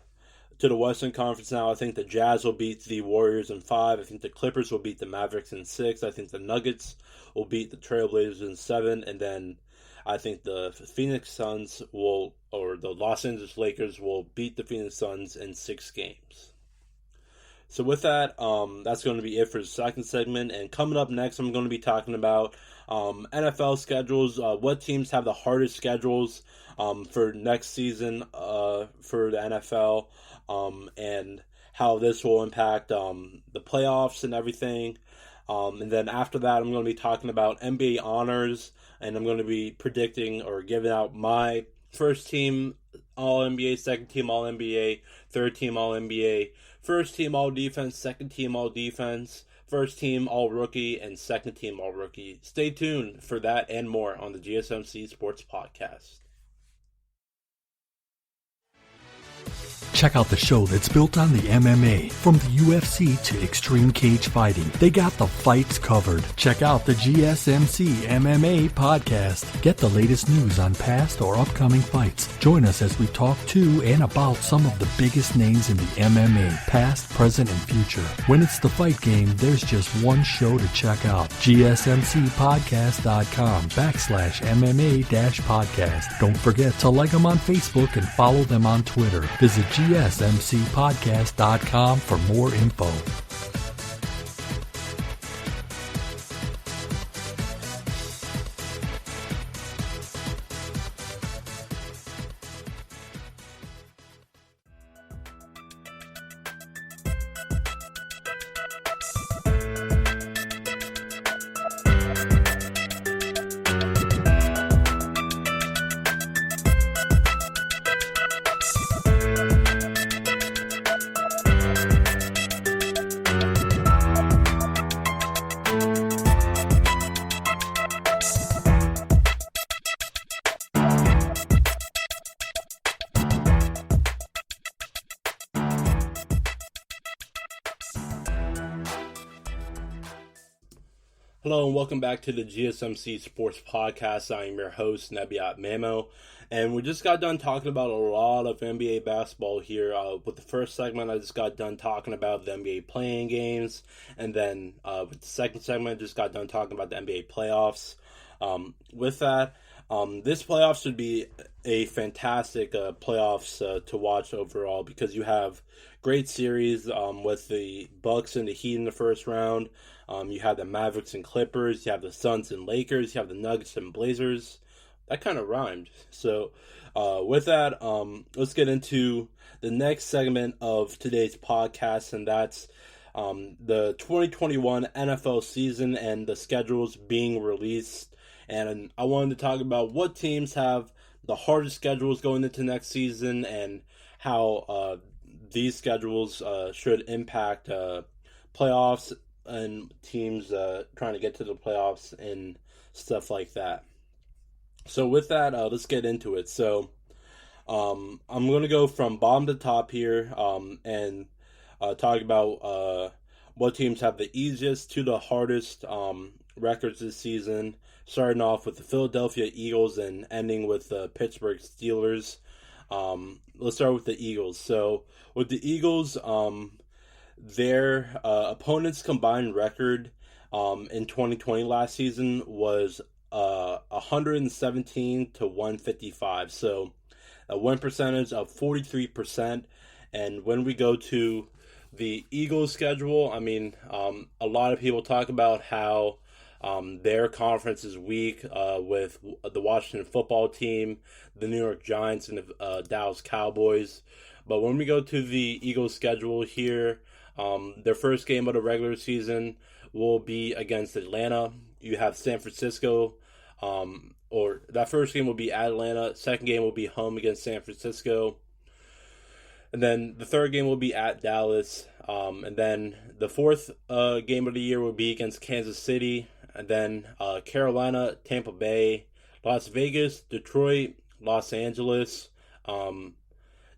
S2: the Western Conference now, I think the Jazz will beat the Warriors in 5. I think the Clippers will beat the Mavericks in 6. I think the Nuggets will beat the Trailblazers in 7. And then I think the Phoenix Suns or the Los Angeles Lakers will beat the Phoenix Suns in 6 games. So with that, that's going to be it for the second segment. And coming up next, I'm going to be talking about NFL schedules, what teams have the hardest schedules for next season for the NFL, and how this will impact the playoffs and everything. And then after that, I'm going to be talking about NBA honors, and I'm going to be predicting or giving out my first team All-NBA, second team All-NBA, third team All-NBA, first team All-Defense, second team All-Defense, first team All-Rookie, and second team All-Rookie. Stay tuned for that and more on the GSMC Sports Podcast.
S3: Check out the show that's built on the MMA. From the UFC to extreme cage fighting, they got the fights covered. Check out the GSMC MMA podcast. Get the latest news on past or upcoming fights. Join us as we talk to and about some of the biggest names in the MMA, past, present, and future. When it's the fight game, there's just one show to check out. GSMCpodcast.com/MMA-podcast. Don't forget to like them on Facebook and follow them on Twitter. Visit GSMCpodcast.com for more info.
S2: Hello and welcome back to the GSMC Sports Podcast. I am your host, Nebyat Mamo, and we just got done talking about a lot of NBA basketball here. With the first segment, I just got done talking about the NBA playing games, and then with the second segment, I just got done talking about the NBA playoffs. With that, this playoff should be a fantastic playoffs to watch overall because you have great series with the Bucks and the Heat in the first round. You have the Mavericks and Clippers. You have the Suns and Lakers. You have the Nuggets and Blazers. That kind of rhymed. So with that, let's get into the next segment of today's podcast, and that's the 2021 NFL season and the schedules being released. And I wanted to talk about what teams have the hardest schedules going into next season and how these schedules should impact playoffs and teams trying to get to the playoffs and stuff like that. So with that, let's get into it. So I'm going to go from bottom to top here and talk about what teams have the easiest to the hardest records this season, starting off with the Philadelphia Eagles and ending with the Pittsburgh Steelers. Let's start with the Eagles. So with the Eagles, their opponents' combined record in 2020 last season was 117 to 155. So a win percentage of 43%. And when we go to the Eagles' schedule, I mean, a lot of people talk about how their conference is weak with the Washington football team, the New York Giants, and the Dallas Cowboys. But when we go to the Eagles' schedule here, their first game of the regular season will be against Atlanta. You have San Francisco, or that first game will be at Atlanta. Second game will be home against San Francisco. And then the third game will be at Dallas. And then the fourth game of the year will be against Kansas City. And then Carolina, Tampa Bay, Las Vegas, Detroit, Los Angeles,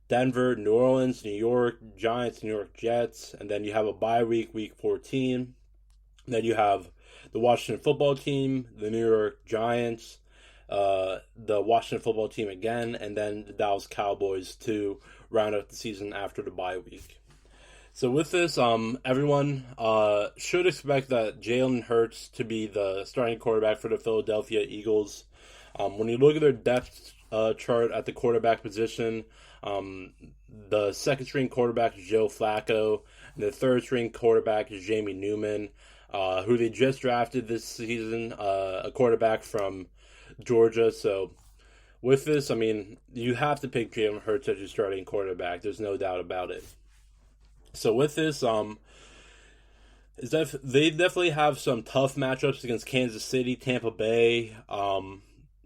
S2: Denver, New Orleans, New York, Giants, New York Jets, and then you have a bye week, week 14. Then you have the Washington football team, the New York Giants, the Washington football team again, and then the Dallas Cowboys to round out the season after the bye week. So with this, everyone should expect that Jalen Hurts to be the starting quarterback for the Philadelphia Eagles. When you look at their depth chart at the quarterback position, the second-string quarterback is Joe Flacco, and the third-string quarterback is Jamie Newman, who they just drafted this season, a quarterback from Georgia. So with this, I mean, you have to pick Jalen Hurts as your starting quarterback. There's no doubt about it. So with this, they definitely have some tough matchups against Kansas City, Tampa Bay.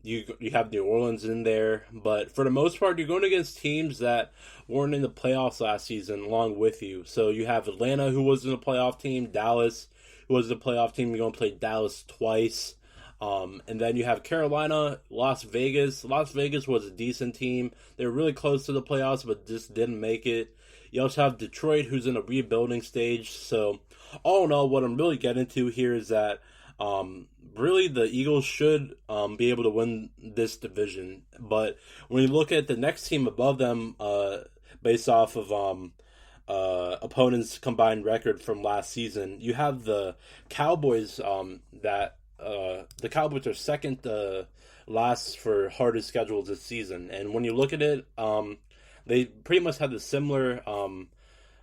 S2: You have New Orleans in there, but for the most part, you're going against teams that weren't in the playoffs last season along with you. So you have Atlanta, who was in the playoff team, Dallas, who was in the playoff team. You're going to play Dallas twice. And then you have Carolina, Las Vegas. Las Vegas was a decent team. They were really close to the playoffs, but just didn't make it. You also have Detroit, who's in a rebuilding stage. So all in all, what I'm really getting to here is that really the Eagles should be able to win this division. But when you look at the next team above them, based off of opponents' combined record from last season, you have the Cowboys. The Cowboys are second last for hardest schedules this season. And when you look at it, they pretty much have the similar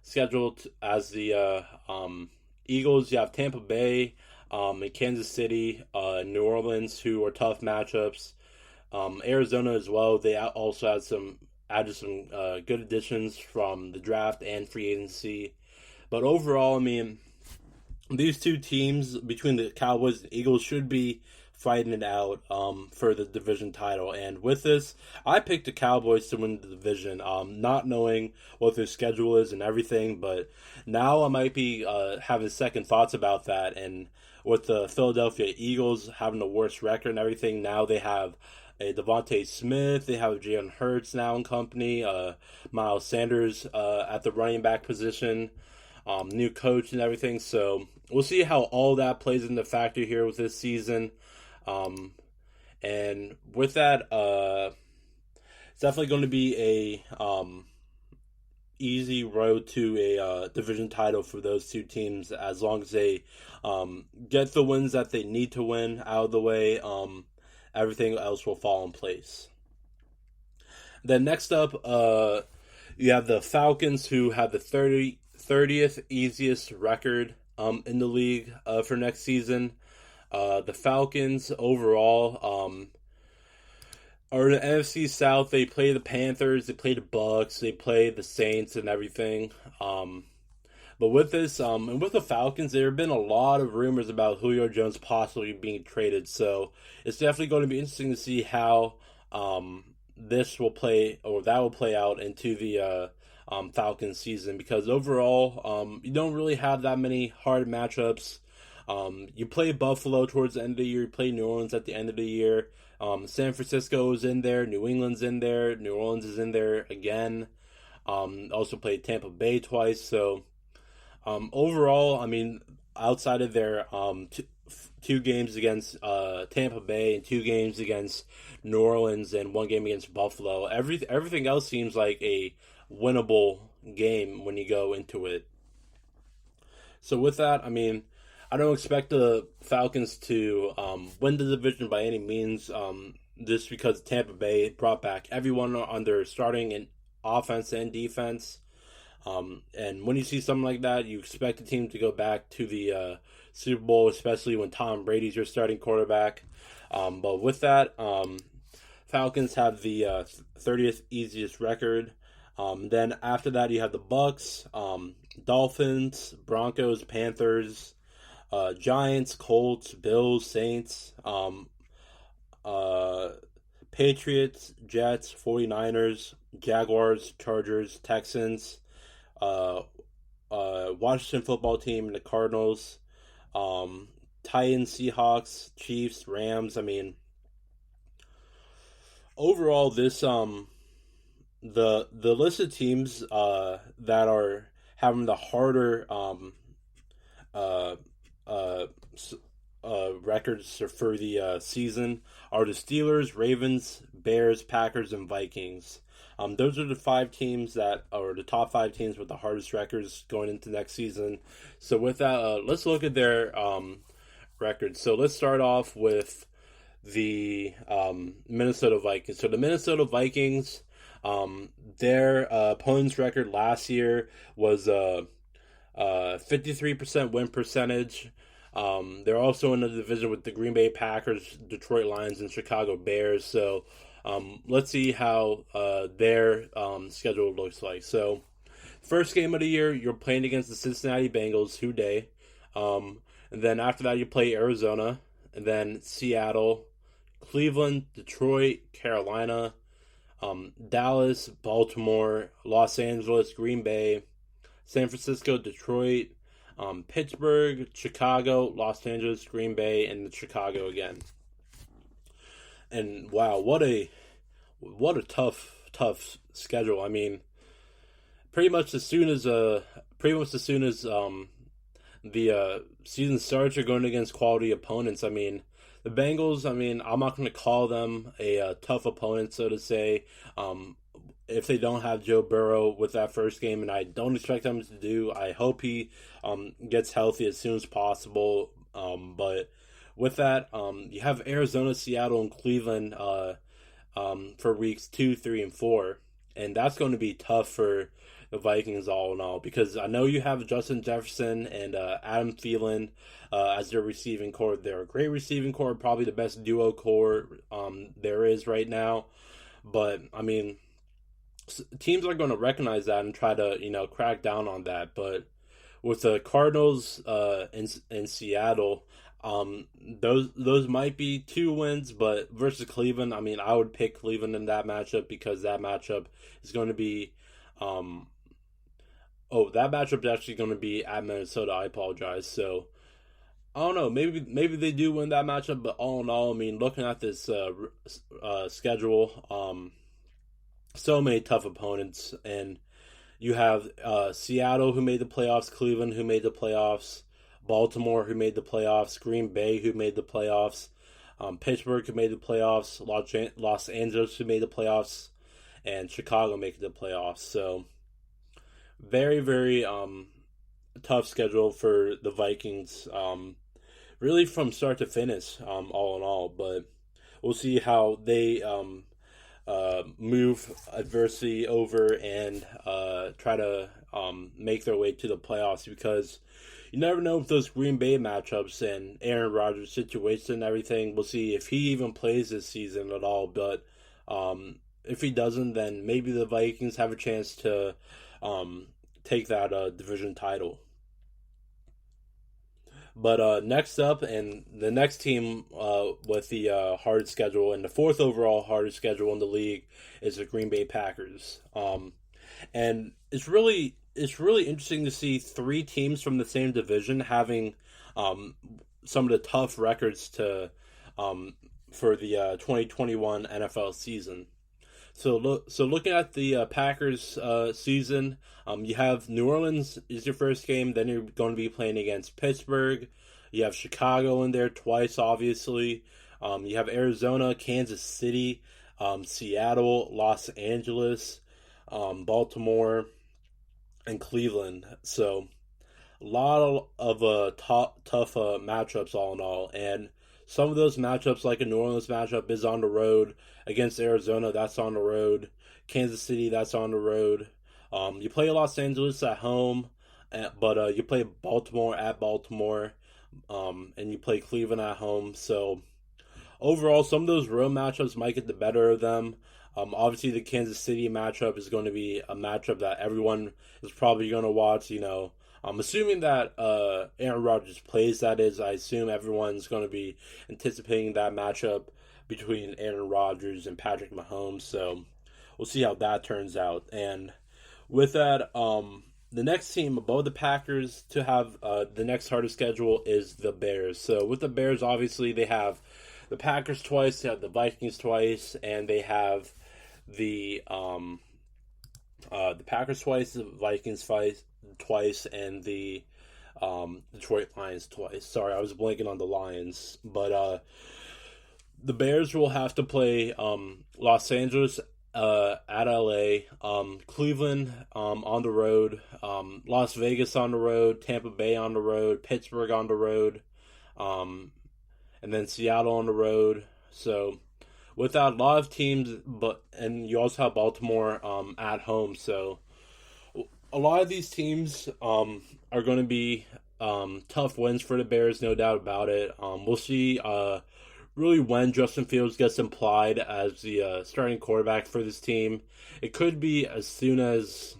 S2: schedule as the Eagles. You have Tampa Bay, and Kansas City, New Orleans, who are tough matchups. Arizona as well. They also added some good additions from the draft and free agency. But overall, I mean, these two teams between the Cowboys and Eagles should be fighting it out for the division title. And with this, I picked the Cowboys to win the division, not knowing what their schedule is and everything. But now I might be having second thoughts about that. And with the Philadelphia Eagles having the worst record and everything, now they have a Devontae Smith, they have Jalen Hurts now in company, Miles Sanders at the running back position. new coach and everything. So we'll see how all that plays into factor here with this season. And with that, it's definitely going to be a easy road to a division title for those two teams, as long as they get the wins that they need to win out of the way. Everything else will fall in place. Then next up, you have the Falcons, who have the 30th easiest record in the league for next season. The Falcons overall are in the NFC South. They play the Panthers, they play the Bucks, they play the Saints and everything. But with this, and with the Falcons, there have been a lot of rumors about Julio Jones possibly being traded. So it's definitely going to be interesting to see how this will play, or that will play out into the Falcons season, because overall, you don't really have that many hard matchups. You play Buffalo towards the end of the year, you play New Orleans at the end of the year. San Francisco is in there, New England's in there, New Orleans is in there again. Also played Tampa Bay twice. So overall, I mean, outside of their two games against Tampa Bay and 2 games against New Orleans and 1 game against Buffalo, everything else seems like a winnable game when you go into it. So with that, I mean, I don't expect the Falcons to win the division by any means, just because Tampa Bay brought back everyone on their starting in offense and defense. And when you see something like that, you expect the team to go back to the Super Bowl, especially when Tom Brady's your starting quarterback. But with that, Falcons have the 30th easiest record. Then after that, you have the Bucks, Dolphins, Broncos, Panthers, Giants, Colts, Bills, Saints, Patriots, Jets, 49ers, Jaguars, Chargers, Texans, Washington football team, and the Cardinals, Titans, Seahawks, Chiefs, Rams. I mean, overall, this the list of teams that are having the harder records for the season are the Steelers, Ravens, Bears, Packers, and Vikings. Those are the 5 teams that are the top 5 teams with the hardest records going into next season. So with that, let's look at their records. So let's start off with the Minnesota Vikings. So the Minnesota Vikings, their opponent's record last year was 53% win percentage. They're also in the division with the Green Bay Packers, Detroit Lions, and Chicago Bears. So let's see how their schedule looks like. So first game of the year, you're playing against the Cincinnati Bengals, who day. And then after that, you play Arizona, and then Seattle, Cleveland, Detroit, Carolina, Dallas, Baltimore, Los Angeles, Green Bay, San Francisco, Detroit, Pittsburgh, Chicago, Los Angeles, Green Bay, and Chicago again. And wow, what a tough schedule. I mean, pretty much as soon as the season starts, you're going against quality opponents. I mean, the Bengals, I mean, I'm not going to call them a tough opponent, so to say. If they don't have Joe Burrow with that first game, and I don't expect them to do, I hope he gets healthy as soon as possible. But with that, you have Arizona, Seattle, and Cleveland for weeks 2, 3, and 4. And that's going to be tough for the Vikings all in all, because I know you have Justin Jefferson and Adam Thielen as their receiving core. They're a great receiving core, probably the best duo core there is right now. But, I mean, teams are going to recognize that and try to, crack down on that. But with the Cardinals in Seattle, those might be 2 wins, but versus Cleveland, I mean, I would pick Cleveland in that matchup, because that matchup is going to be, that matchup is actually going to be at Minnesota. I apologize. So I don't know. Maybe they do win that matchup, but all in all, I mean, looking at this schedule, so many tough opponents, and You have Seattle, who made the playoffs, Cleveland, who made the playoffs, Baltimore, who made the playoffs, Green Bay, who made the playoffs, Pittsburgh, who made the playoffs, Los Angeles, who made the playoffs, and Chicago making the playoffs. So very, very tough schedule for the Vikings, really from start to finish, all in all. But we'll see how they move adversity over and try to make their way to the playoffs, because you never know with those Green Bay matchups and Aaron Rodgers' situation and everything. We'll see if he even plays this season at all. But if he doesn't, then maybe the Vikings have a chance to take that division title. But next up, and the next team with the hardest schedule and the fourth overall hardest schedule in the league is the Green Bay Packers. And it's really interesting to see three teams from the same division having some of the tough records to for the 2021 NFL season. So looking at the Packers season, you have New Orleans is your first game. Then you're going to be playing against Pittsburgh. You have Chicago in there twice, obviously. You have Arizona, Kansas City, Seattle, Los Angeles, Baltimore, and Cleveland. So a lot of tough matchups all in all. And some of those matchups, like a New Orleans matchup, is on the road. Against Arizona, that's on the road. Kansas City, that's on the road. You play Los Angeles at home, but you play Baltimore at Baltimore, and you play Cleveland at home. So overall, some of those road matchups might get the better of them. Obviously, the Kansas City matchup is going to be a matchup that everyone is probably going to watch. I'm assuming that Aaron Rodgers plays, that is. I assume everyone's going to be anticipating that matchup between Aaron Rodgers and Patrick Mahomes. So we'll see how that turns out. And with that, the next team above the Packers to have the next hardest schedule is the Bears. So with the Bears, obviously, they have the Packers twice, they have the Vikings twice, and they have the Packers twice, the Vikings twice, and the Detroit Lions twice. Sorry, I was blanking on the Lions. But the Bears will have to play Los Angeles at LA, Cleveland on the road, Las Vegas on the road, Tampa Bay on the road, Pittsburgh on the road, and then Seattle on the road. So with that, a lot of teams, and you also have Baltimore at home. So a lot of these teams are going to be tough wins for the Bears, no doubt about it. We'll see really when Justin Fields gets implied as the starting quarterback for this team. It could be as soon as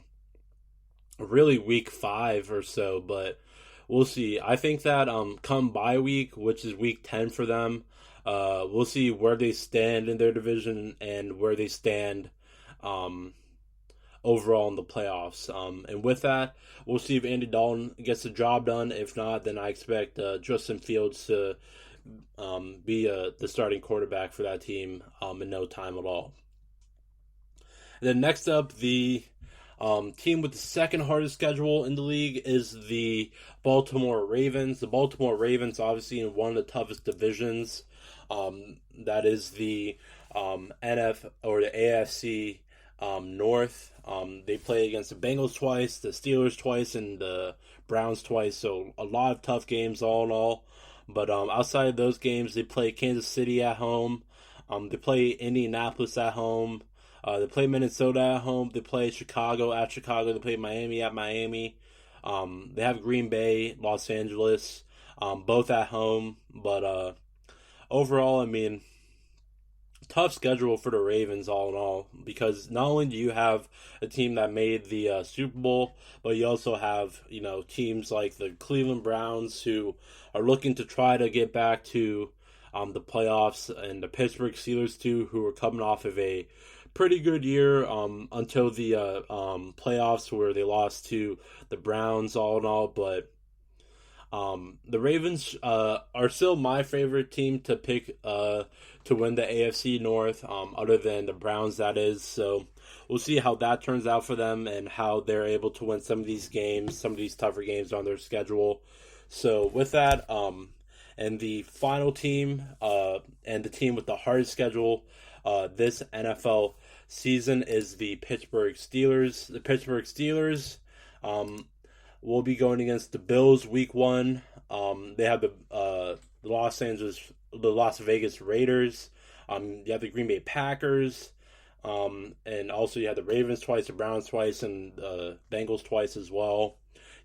S2: really week 5 or so, but we'll see. I think that come bye week, which is week 10 for them, we'll see where they stand in their division and where they stand overall in the playoffs. And with that, we'll see if Andy Dalton gets the job done. If not, then I expect Justin Fields to be the starting quarterback for that team in no time at all. And then next up, the team with the second hardest schedule in the league is the Baltimore Ravens. The Baltimore Ravens, obviously, in one of the toughest divisions. That is the the AFC North. They play against the Bengals twice, the Steelers twice, and the Browns twice. So a lot of tough games all in all. But outside of those games, they play Kansas City at home. They play Indianapolis at home. They play Minnesota at home. They play Chicago at Chicago. They play Miami at Miami. They have Green Bay, Los Angeles, both at home. But overall, I mean, tough schedule for the Ravens all in all, because not only do you have a team that made the Super Bowl, but you also have, teams like the Cleveland Browns who are looking to try to get back to the playoffs, and the Pittsburgh Steelers too, who are coming off of a pretty good year until the playoffs where they lost to the Browns all in all. But The Ravens are still my favorite team to pick to win the AFC North, other than the Browns, that is. So we'll see how that turns out for them and how they're able to win some of these games, some of these tougher games on their schedule. So with that, and the final team, and the team with the hardest schedule this NFL season is the Pittsburgh Steelers. The Pittsburgh Steelers will be going against the Bills week 1. They have the Las Vegas Raiders. You have the Green Bay Packers. And also you have the Ravens twice, the Browns twice, and the Bengals twice as well.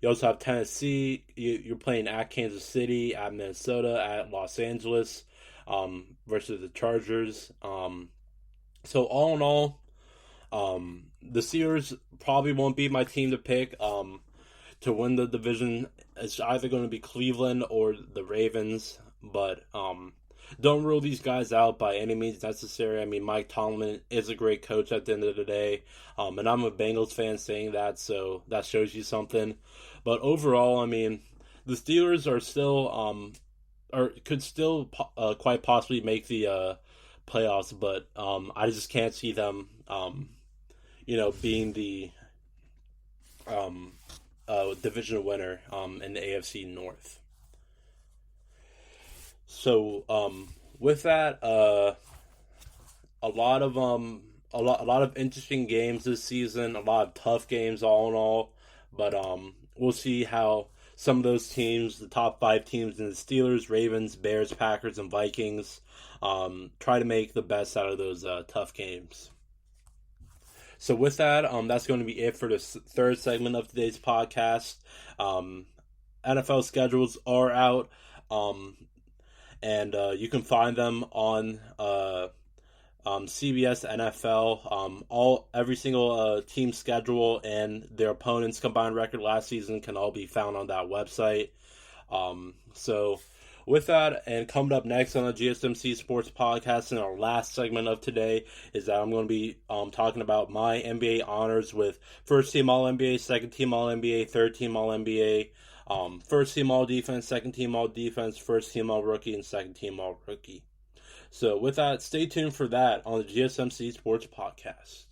S2: You also have Tennessee. You're playing at Kansas City, at Minnesota, at Los Angeles, versus the Chargers. So all in all, the Steelers probably won't be my team to pick to win the division. It's either going to be Cleveland or the Ravens, but don't rule these guys out by any means necessary. I mean, Mike Tomlin is a great coach at the end of the day, and I'm a Bengals fan saying that, so that shows you something. But overall, I mean, the Steelers are still, or could still quite possibly make the playoffs, but I just can't see them, being the division winner in the AFC North. So with that, a lot of interesting games this season, a lot of tough games all in all, but we'll see how some of those teams, the top 5 teams in the Steelers, Ravens, Bears, Packers, and Vikings, try to make the best out of those tough games. So with that, that's going to be it for the third segment of today's podcast. NFL schedules are out, and you can find them on CBS NFL. Every single team schedule and their opponents' combined record last season can all be found on that website. So with that, and coming up next on the GSMC Sports Podcast, in our last segment of today, is that I'm going to be talking about my NBA honors with first team All-NBA, second team All-NBA, third team All-NBA, first team All-Defense, second team All-Defense, first team All-Rookie, and second team All-Rookie. So with that, stay tuned for that on the GSMC Sports Podcast.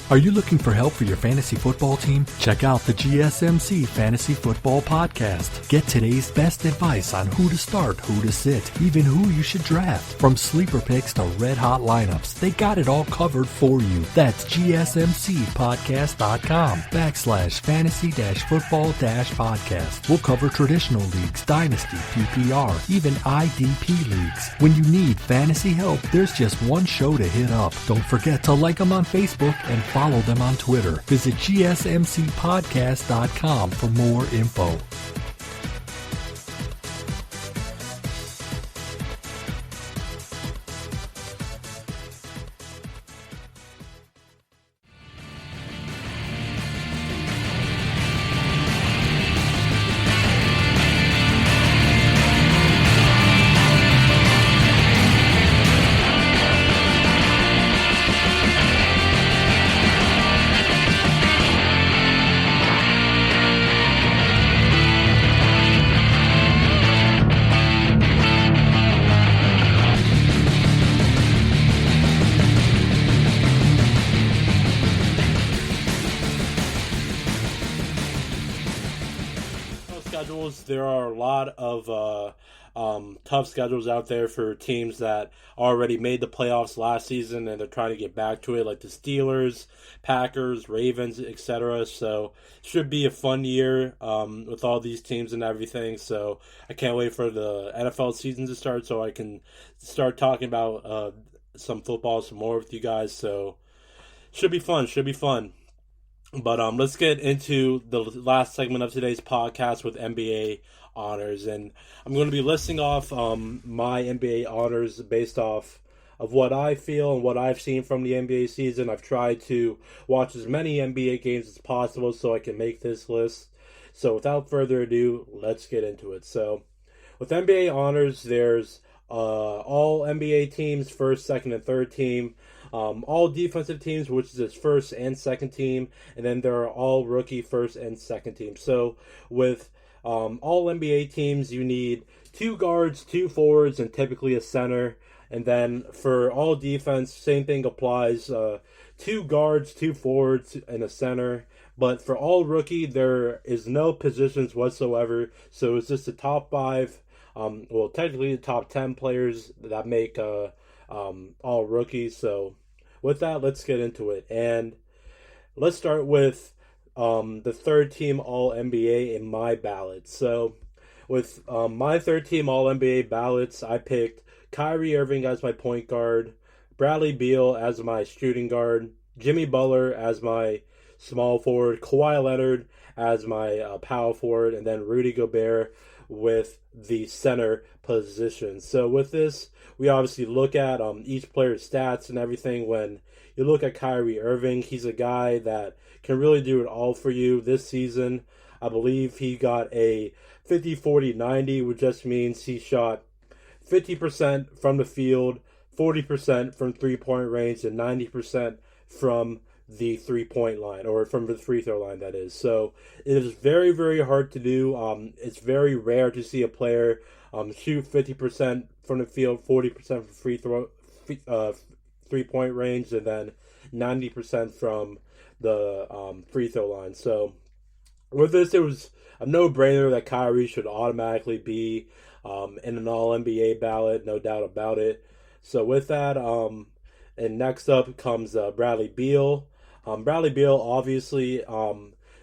S3: Are you looking for help for your fantasy football team? Check out the GSMC Fantasy Football Podcast. Get today's best advice on who to start, who to sit, even who you should draft. From sleeper picks to red hot lineups, they got it all covered for you. That's GSMCpodcast.com/fantasy-football-podcast. We'll cover traditional leagues, dynasty, PPR, even IDP leagues. When you need fantasy help, there's just one show to hit up. Don't forget to like them on Facebook and follow them on Twitter. Visit GSMCpodcast.com for more info.
S2: There are a lot of tough schedules out there for teams that already made the playoffs last season and they're trying to get back to it, like the Steelers, Packers, Ravens, etc. So should be a fun year with all these teams and everything. So I can't wait for the NFL season to start so I can start talking about some football some more with you guys. So should be fun. But let's get into the last segment of today's podcast with NBA honors. And I'm going to be listing off my NBA honors based off of what I feel and what I've seen from the NBA season. I've tried to watch as many NBA games as possible so I can make this list. So without further ado, let's get into it. So with NBA honors, there's all NBA teams, first, second, and third team. all defensive teams, which is his first and second team, and then there are all rookie first and second teams. So with all NBA teams, you need 2 guards, 2 forwards, and typically a center. And then for all defense, same thing applies. 2 guards, 2 forwards, and a center. But for all rookie, there is no positions whatsoever. So it's just the top 5, well, technically the top 10 players that make all rookies. So with that, let's get into it. And let's start with the third team All NBA in my ballot. So with my third team All NBA ballots, I picked Kyrie Irving as my point guard, Bradley Beal as my shooting guard, Jimmy Butler as my small forward, Kawhi Leonard as my power forward, and then Rudy Gobert with the center position. So with this, we obviously look at each player's stats and everything. When you look at Kyrie Irving, he's a guy that can really do it all for you this season. I believe he got a 50-40-90, which just means he shot 50% from the field, 40% from three-point range, and 90% from the three-point line, or from the free throw line, that is. So it is very, very hard to do. It's very rare to see a player shoot 50% from the field, 40% from three-point range, and then 90% from the free throw line. So with this, it was a no-brainer that Kyrie should automatically be in an All-NBA ballot, no doubt about it. So with that, and next up comes Bradley Beal. Bradley Beal obviously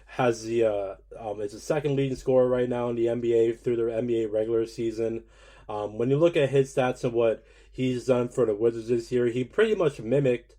S2: has the is the second leading scorer right now in the NBA through the NBA regular season. When you look at his stats and what he's done for the Wizards this year, he pretty much mimicked,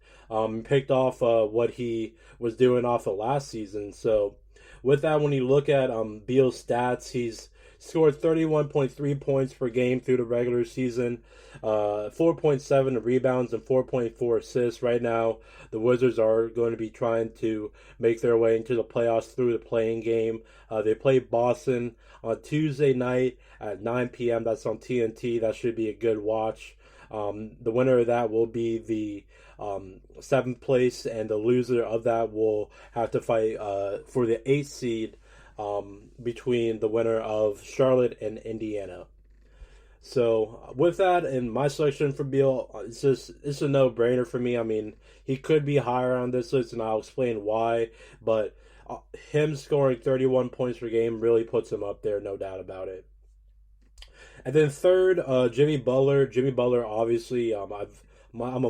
S2: picked off what he was doing off of last season. So with that, when you look at Beal's stats, he's scored 31.3 points per game through the regular season, 4.7 rebounds, and 4.4 assists. Right now, the Wizards are going to be trying to make their way into the playoffs through the play-in game. They play Boston on Tuesday night at 9 p.m. That's on TNT. That should be a good watch. The winner of that will be the 7th place, and the loser of that will have to fight for the 8th seed between the winner of Charlotte and Indiana. So with that, in my selection for Beal, it's a no-brainer for me. I mean, he could be higher on this list, and I'll explain why. But him scoring 31 points per game really puts him up there, no doubt about it. And then third, Jimmy Butler. Jimmy Butler, obviously, I'm a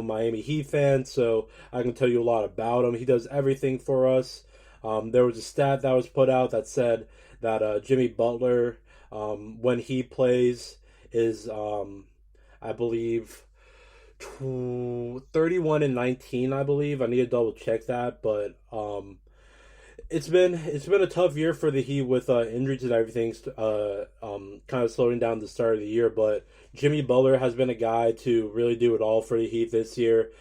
S2: Miami Heat fan, so I can tell you a lot about him. He does everything for us. There was a stat that was put out that said that Jimmy Butler, when he plays, is I believe 31-19. I believe I need to double check that, but it's been a tough year for the Heat with injuries and everything, kind of slowing down the start of the year. But Jimmy Butler has been a guy to really do it all for the Heat this year.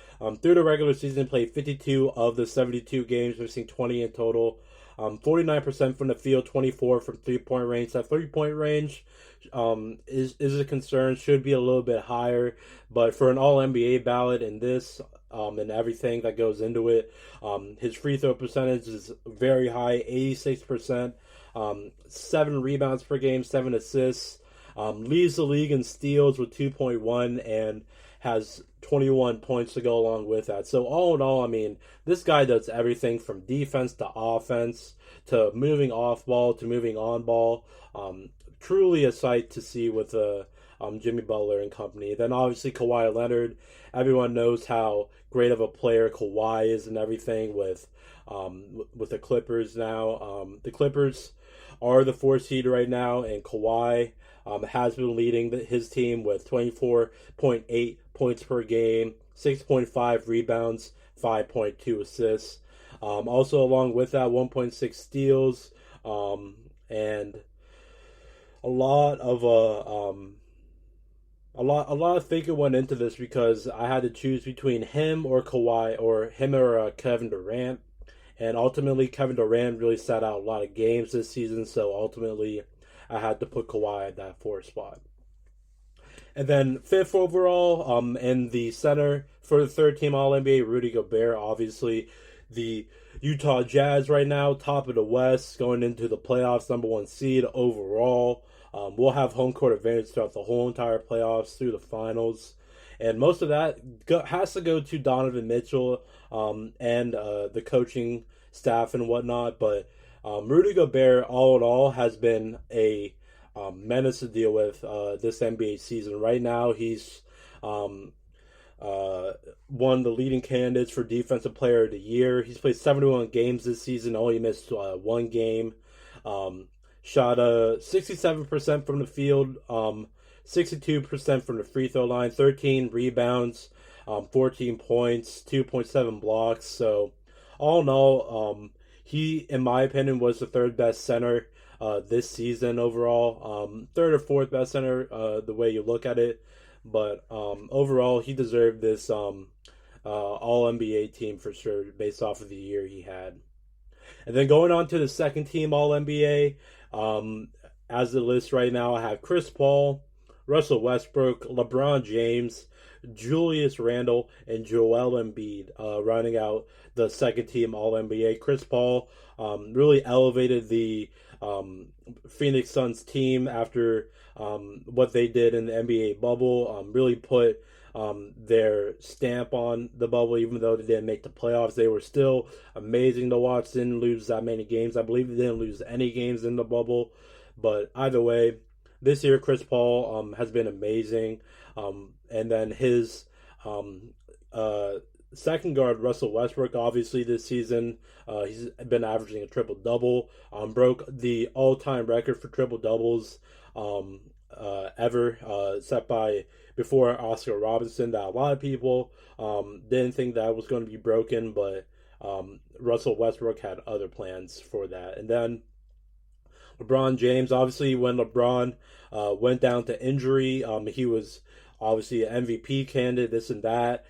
S2: Through the regular season, played 52 of the 72 games, missing 20 in total. 49% from the field, 24 from three-point range. That three-point range is a concern, should be a little bit higher. But for an All-NBA ballot in this, and everything that goes into it, his free throw percentage is very high, 86%. 7 rebounds per game, 7 assists. Leads the league in steals with 2.1 and has 21 points to go along with that. So all in all, I mean, this guy does everything from defense to offense to moving off ball to moving on ball. Truly a sight to see with Jimmy Butler and company. Then obviously Kawhi Leonard. Everyone knows how great of a player Kawhi is and everything with the Clippers now. The Clippers are the 4th seed right now, and Kawhi has been leading his team with 24.8 points per game, 6.5 rebounds, 5.2 assists. Also along with that, 1.6 steals, and a lot of thinking went into this because I had to choose between him or Kawhi, or him or Kevin Durant. And ultimately, Kevin Durant really sat out a lot of games this season, so ultimately I had to put Kawhi at that 4th spot. And then fifth overall, in the center for the third team All NBA, Rudy Gobert. Obviously, the Utah Jazz right now, top of the West, going into the playoffs, number one seed overall. We'll have home court advantage throughout the whole entire playoffs through the finals. And most of that has to go to Donovan Mitchell and the coaching staff and whatnot. But Rudy Gobert, all in all, has been a menace to deal with this NBA season. Right now, he's one of the leading candidates for Defensive Player of the Year. He's played 71 games this season, only missed one game. Shot 67% from the field, 62% from the free throw line, 13 rebounds, 14 points, 2.7 blocks. So, all in all, he, in my opinion, was the third best center this season overall. Third or fourth best center, the way you look at it. But overall, he deserved this All-NBA team for sure, based off of the year he had. And then going on to the second team All-NBA, as the list right now, I have Chris Paul, Russell Westbrook, LeBron James, Julius Randle, and Joel Embiid rounding out the second team All-NBA. Chris Paul really elevated the Phoenix Suns team after what they did in the NBA bubble. Really put their stamp on the bubble. Even though they didn't make the playoffs, they were still amazing to watch. Didn't lose that many games. I believe they didn't lose any games in the bubble. But either way, this year Chris Paul has been amazing. And then his second guard, Russell Westbrook, obviously this season, he's been averaging a triple-double. Broke the all-time record for triple-doubles ever, set by before Oscar Robertson, that a lot of people didn't think that was going to be broken, but Russell Westbrook had other plans for that. And then LeBron James, obviously when LeBron went down to injury, he was obviously an MVP candidate, this and that.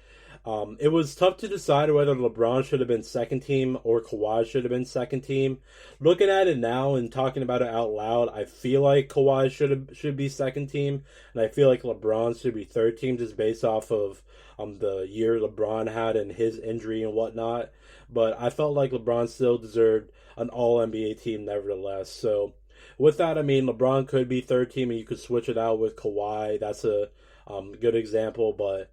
S2: It was tough to decide whether LeBron should have been second team or Kawhi should have been second team. Looking at it now and talking about it out loud, I feel like Kawhi should be second team, and I feel like LeBron should be third team just based off of the year LeBron had and his injury and whatnot. But I felt like LeBron still deserved an All-NBA team nevertheless. So with that, I mean, LeBron could be third team and you could switch it out with Kawhi. That's a good example, but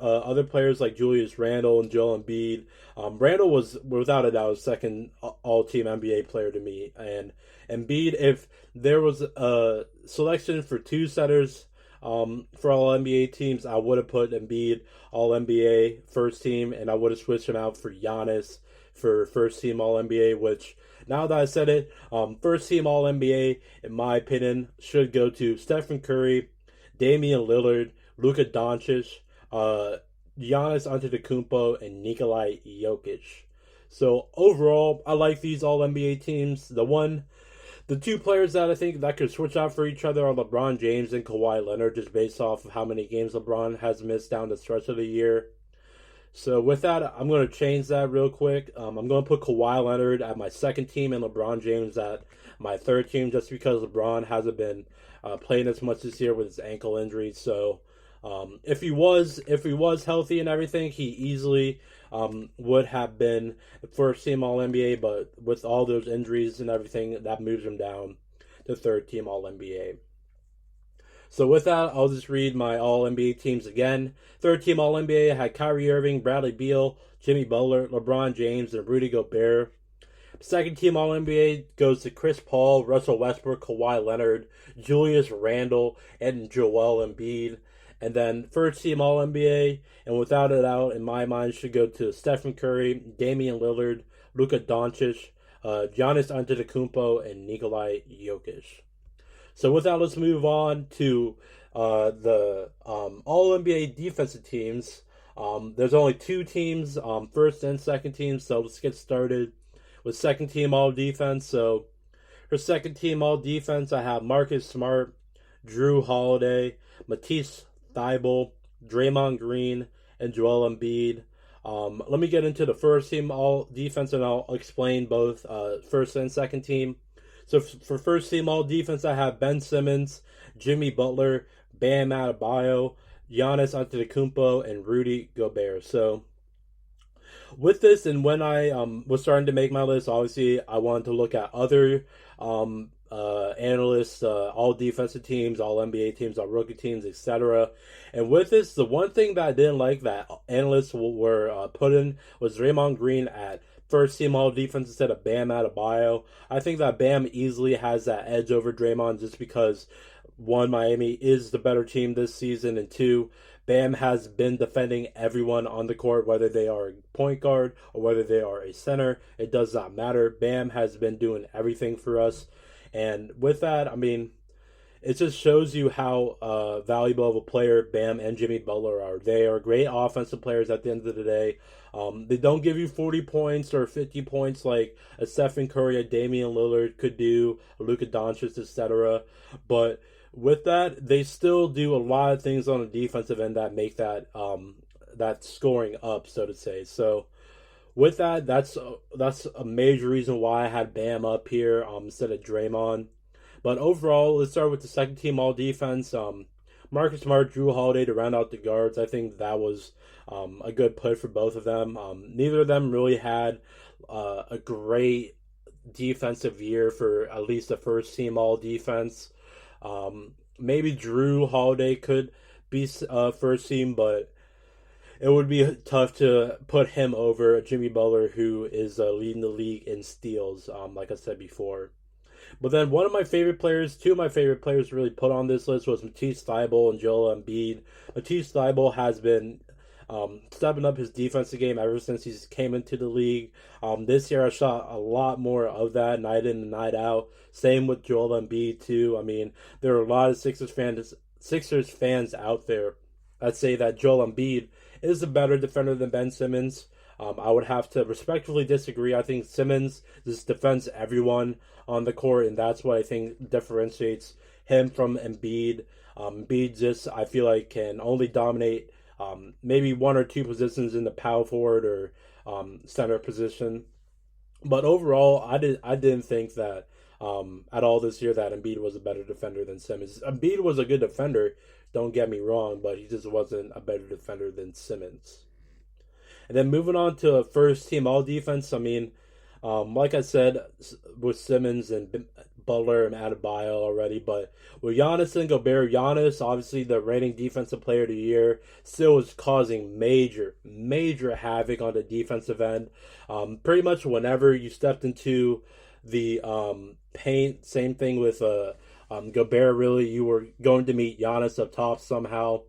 S2: other players like Julius Randle and Joel Embiid. Randle was without a doubt second all-team NBA player to me. And Embiid, if there was a selection for two setters for all NBA teams, I would have put Embiid all NBA first team, and I would have switched him out for Giannis for first team all NBA, which now that I said it, first team all NBA, in my opinion, should go to Stephen Curry, Damian Lillard, Luka Doncic, Giannis Antetokounmpo, and Nikola Jokic. So overall, I like these all NBA teams. The two players that I think that could switch out for each other are LeBron James and Kawhi Leonard, just based off of how many games LeBron has missed down the stretch of the year. So with that, I'm going to change that real quick. I'm going to put Kawhi Leonard at my second team and LeBron James at my third team, just because LeBron hasn't been playing as much this year with his ankle injury. So if he was healthy and everything, he easily would have been first team All NBA. But with all those injuries and everything, that moves him down to third team All NBA. So with that, I'll just read my All-NBA teams again. Third team All-NBA, I had Kyrie Irving, Bradley Beal, Jimmy Butler, LeBron James, and Rudy Gobert. Second team All-NBA goes to Chris Paul, Russell Westbrook, Kawhi Leonard, Julius Randle, and Joel Embiid. And then first team All-NBA, and without a doubt, in my mind, should go to Stephen Curry, Damian Lillard, Luka Doncic, Giannis Antetokounmpo, and Nikola Jokic. So with that, let's move on to the All-NBA defensive teams. There's only two teams, first and second team, so let's get started with second team All-Defense. So for second team All-Defense, I have Marcus Smart, Drew Holiday, Matisse Thybulle, Draymond Green, and Joel Embiid. Let me get into the first team All-Defense, and I'll explain both first and second team. So for first team all defense, I have Ben Simmons, Jimmy Butler, Bam Adebayo, Giannis Antetokounmpo, and Rudy Gobert. So with this, and when I was starting to make my list, obviously I wanted to look at other analysts, all defensive teams, all NBA teams, all rookie teams, etc. And with this, the one thing that I didn't like that analysts were put in was Draymond Green at first team all defense instead of Bam Adebayo. I think that Bam easily has that edge over Draymond just because, one, Miami is the better team this season, and two, Bam has been defending everyone on the court, whether they are a point guard or whether they are a center. It does not matter. Bam has been doing everything for us. And with that, I mean, it just shows you how valuable of a player Bam and Jimmy Butler are. They are great offensive players at the end of the day. They don't give you 40 points or 50 points like a Stephen Curry, a Damian Lillard could do, a Luka Doncic, etc. But with that, they still do a lot of things on the defensive end that make that that scoring up, so to say. So with that, that's a major reason why I had Bam up here instead of Draymond. But overall, let's start with the second team all defense. Marcus Smart, Drew Holiday to round out the guards. I think that was a good put for both of them. Neither of them really had a great defensive year for at least the first team all defense. Maybe Drew Holiday could be first team, but it would be tough to put him over Jimmy Butler, who is leading the league in steals, like I said before. But then two of my favorite players really put on this list was Matisse Thybulle and Joel Embiid. Matisse Thybulle has been stepping up his defensive game ever since he came into the league. This year I shot a lot more of that night in and night out. Same with Joel Embiid too. I mean, there are a lot of Sixers fans out there that say that Joel Embiid is a better defender than Ben Simmons. I would have to respectfully disagree. I think Simmons just defends everyone on the court, and that's what I think differentiates him from Embiid. Embiid just, I feel like, can only dominate maybe one or two positions in the power forward or center position. But overall, I didn't think that at all this year that Embiid was a better defender than Simmons. Embiid was a good defender, don't get me wrong, but he just wasn't a better defender than Simmons. And then moving on to first team all defense, I mean, like I said, with Simmons and Butler and Adebayo already, but with Giannis and Gobert, Giannis, obviously the reigning defensive player of the year, still was causing major havoc on the defensive end. Pretty much whenever you stepped into the paint, same thing with Gobert, really, you were going to meet Giannis up top somehow.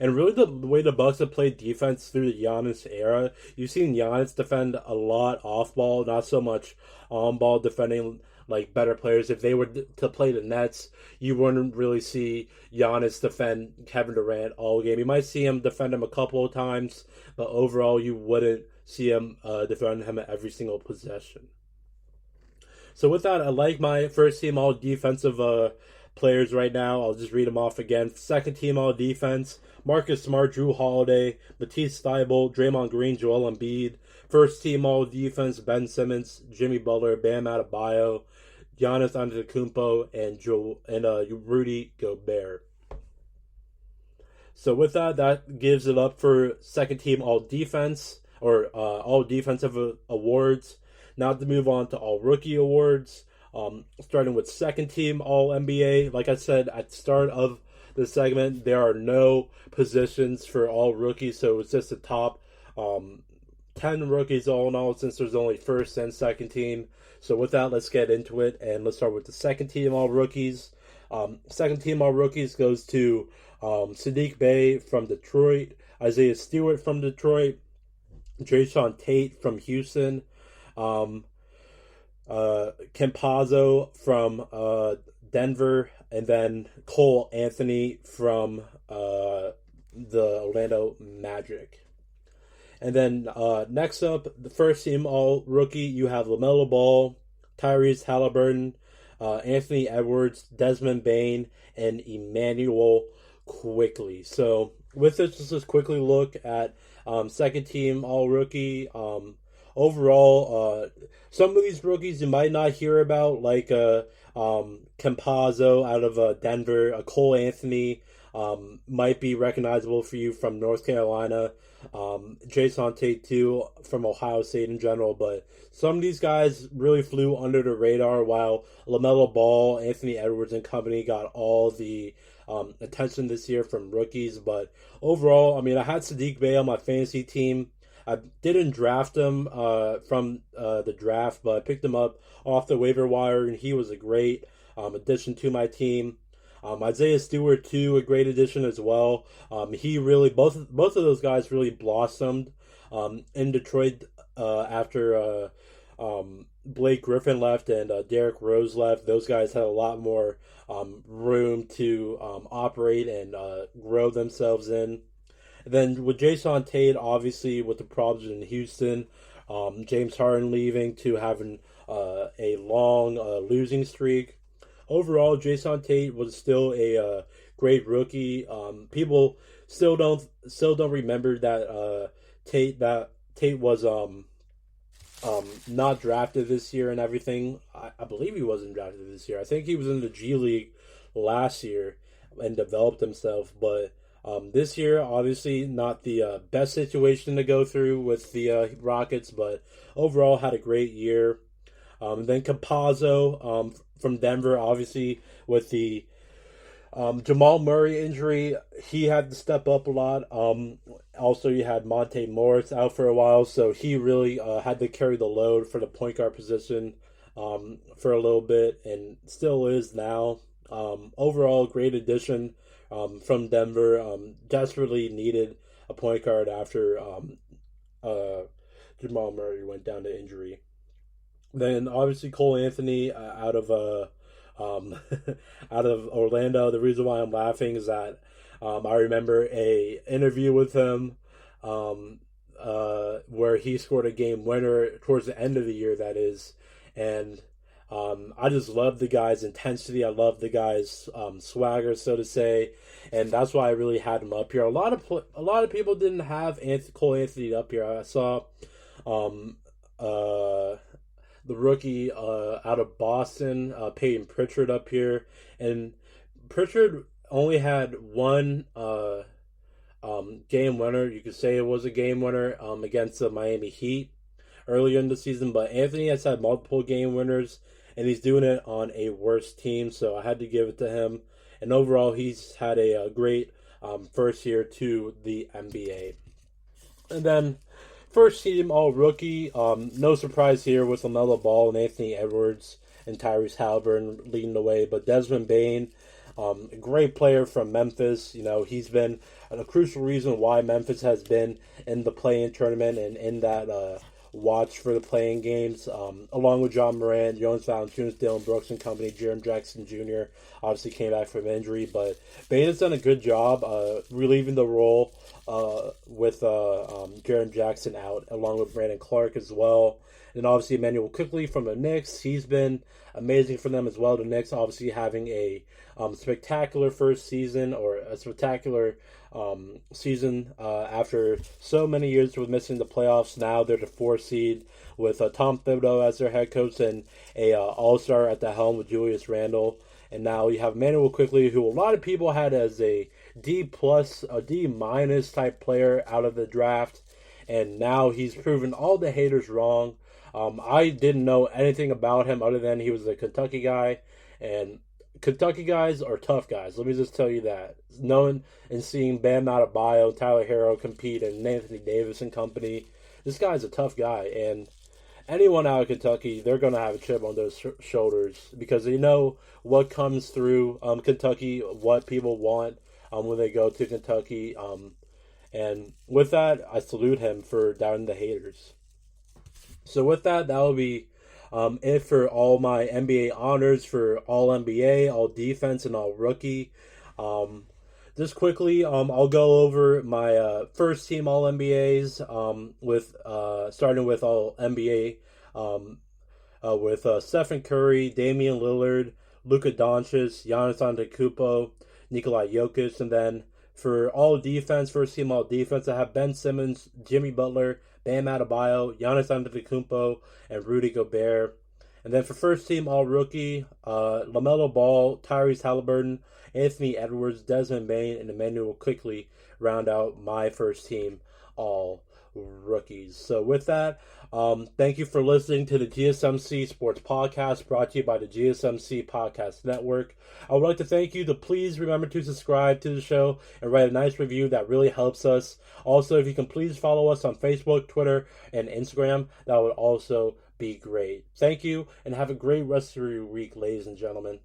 S2: And really, the way the Bucks have played defense through the Giannis era, you've seen Giannis defend a lot off ball, not so much on ball defending like better players. If they were to play the Nets, you wouldn't really see Giannis defend Kevin Durant all game. You might see him defend him a couple of times, but overall, you wouldn't see him defend him at every single possession. So with that, I like my first team all defensive players right now. I'll just read them off again. Second team all defense: Marcus Smart, Drew Holiday, Matisse Thybulle, Draymond Green, Joel Embiid. First team all defense: Ben Simmons, Jimmy Butler, Bam Adebayo, Giannis Antetokounmpo, and Rudy Gobert. So with that, that gives it up for second team all defense or all defensive awards. Now to move on to all rookie awards. Starting with second team all NBA. Like I said at the start of the segment, there are no positions for all rookies, so it's just the top 10 rookies all in all, since there's only first and second team. So with that, let's get into it, and let's start with the second team all rookies. Second team all rookies goes to Saddiq Bey from Detroit, Isaiah Stewart from Detroit, Jayshawn Tate from Houston, Campazzo from Denver, and then Cole Anthony from the Orlando Magic. And then next up, the first team all rookie, you have LaMelo Ball, Tyrese Halliburton, Anthony Edwards, Desmond Bane, and Emmanuel Quickley. So with this, let's just quickly look at second team all rookie. overall, some of these rookies you might not hear about, like Campazzo out of Denver, Cole Anthony might be recognizable for you from North Carolina, Jason Tate too from Ohio State in general, but some of these guys really flew under the radar while LaMelo Ball, Anthony Edwards, and company got all the attention this year from rookies. But overall, I mean, I had Sadiq Bey on my fantasy team. I didn't draft him from the draft, but I picked him up off the waiver wire, and he was a great addition to my team. Isaiah Stewart too, a great addition as well. He really both of those guys really blossomed in Detroit after Blake Griffin left and Derrick Rose left. Those guys had a lot more room to operate and grow themselves in. And then with Jason Tate, obviously with the problems in Houston, James Harden leaving to having a long losing streak. Overall, Jason Tate was still a great rookie. People still don't remember that Tate was not drafted this year and everything. I believe he wasn't drafted this year. I think he was in the G League last year and developed himself. But this year, obviously, not the best situation to go through with the Rockets, but overall had a great year. Then Campazzo from Denver, obviously, with the Jamal Murray injury, he had to step up a lot. Also, you had Monte Morris out for a while, so he really had to carry the load for the point guard position for a little bit, and still is now. Overall, great addition from Denver. Desperately needed a point guard after Jamal Murray went down to injury. Then obviously Cole Anthony out of out of Orlando. The reason why I'm laughing is that I remember a interview with him where he scored a game winner towards the end of the year, that is, and I just love the guy's intensity. I love the guy's swagger, so to say, and that's why I really had him up here. A lot of people didn't have Cole Anthony up here. I saw the rookie out of Boston, Peyton Pritchard, up here. And Pritchard only had one game winner. You could say it was a game winner against the Miami Heat earlier in the season. But Anthony has had multiple game winners, and he's doing it on a worse team. So I had to give it to him. And overall, he's had a great first year to the NBA. And then first team all rookie. No surprise here with LaMelo Ball and Anthony Edwards and Tyrese Halliburton leading the way. But Desmond Bane, a great player from Memphis. You know, he's been a crucial reason why Memphis has been in the play-in tournament and in that watch for the playing games, along with John Morant, Jonas Valanciunas, Dylan Brooks and company. Jaren Jackson Jr. obviously came back from injury, but Bane has done a good job relieving the role with Jaren Jackson out, along with Brandon Clark as well. And obviously Emmanuel Quickley from the Knicks, he's been amazing for them as well. The Knicks obviously having a spectacular first season, or a spectacular season after so many years with missing the playoffs. Now they're the 4th seed with Tom Thibodeau as their head coach and a all-star at the helm with Julius Randle. And now you have Emmanuel Quickley, who a lot of people had as a D+, a D- type player out of the draft. And now he's proven all the haters wrong. I didn't know anything about him other than he was a Kentucky guy. And Kentucky guys are tough guys. Let me just tell you that. Knowing and seeing Bam Adebayo, Tyler Hero compete, and Anthony Davis and company, this guy's a tough guy. And anyone out of Kentucky, they're going to have a chip on their shoulders because they know what comes through Kentucky, what people want when they go to Kentucky. And with that, I salute him for doubting the haters. So with that, that will be it for all my NBA honors for all NBA, all defense, and all rookie. Just quickly, I'll go over my first team all NBAs with starting with all NBA with Stephen Curry, Damian Lillard, Luka Doncic, Giannis Antetokounmpo, Nikola Jokic, and then for all defense, first team all defense, I have Ben Simmons, Jimmy Butler, Bam Adebayo, Giannis Antetokounmpo, and Rudy Gobert. And then for first team all-rookie, LaMelo Ball, Tyrese Halliburton, Anthony Edwards, Desmond Bane, and Emmanuel Quickley round out my first team all-rookies. So with that, thank you for listening to the GSMC Sports Podcast, brought to you by the GSMC Podcast Network. I would like to thank you to please remember to subscribe to the show and write a nice review. That really helps us. Also, if you can please follow us on Facebook, Twitter, and Instagram, that would also be great. Thank you, and have a great rest of your week, ladies and gentlemen.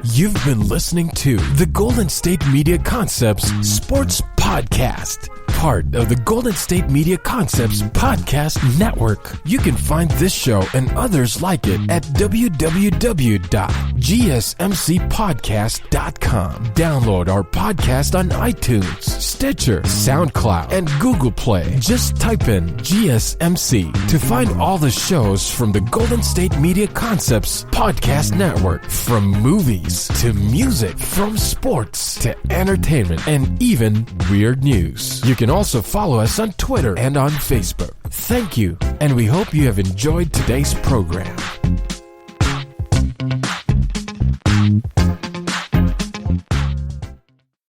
S1: You've been listening to the Golden State Media Concepts Sports Podcast, part of the Golden State Media Concepts Podcast Network. You can find this show and others like it at www.gsmcpodcast.com. Download our podcast on iTunes, Stitcher, SoundCloud, and Google Play. Just type in GSMC to find all the shows from the Golden State Media Concepts Podcast Network, from movies to music, from sports to entertainment, and even weird news. You can also follow us on Twitter and on Facebook. Thank you, and we hope you have enjoyed today's program.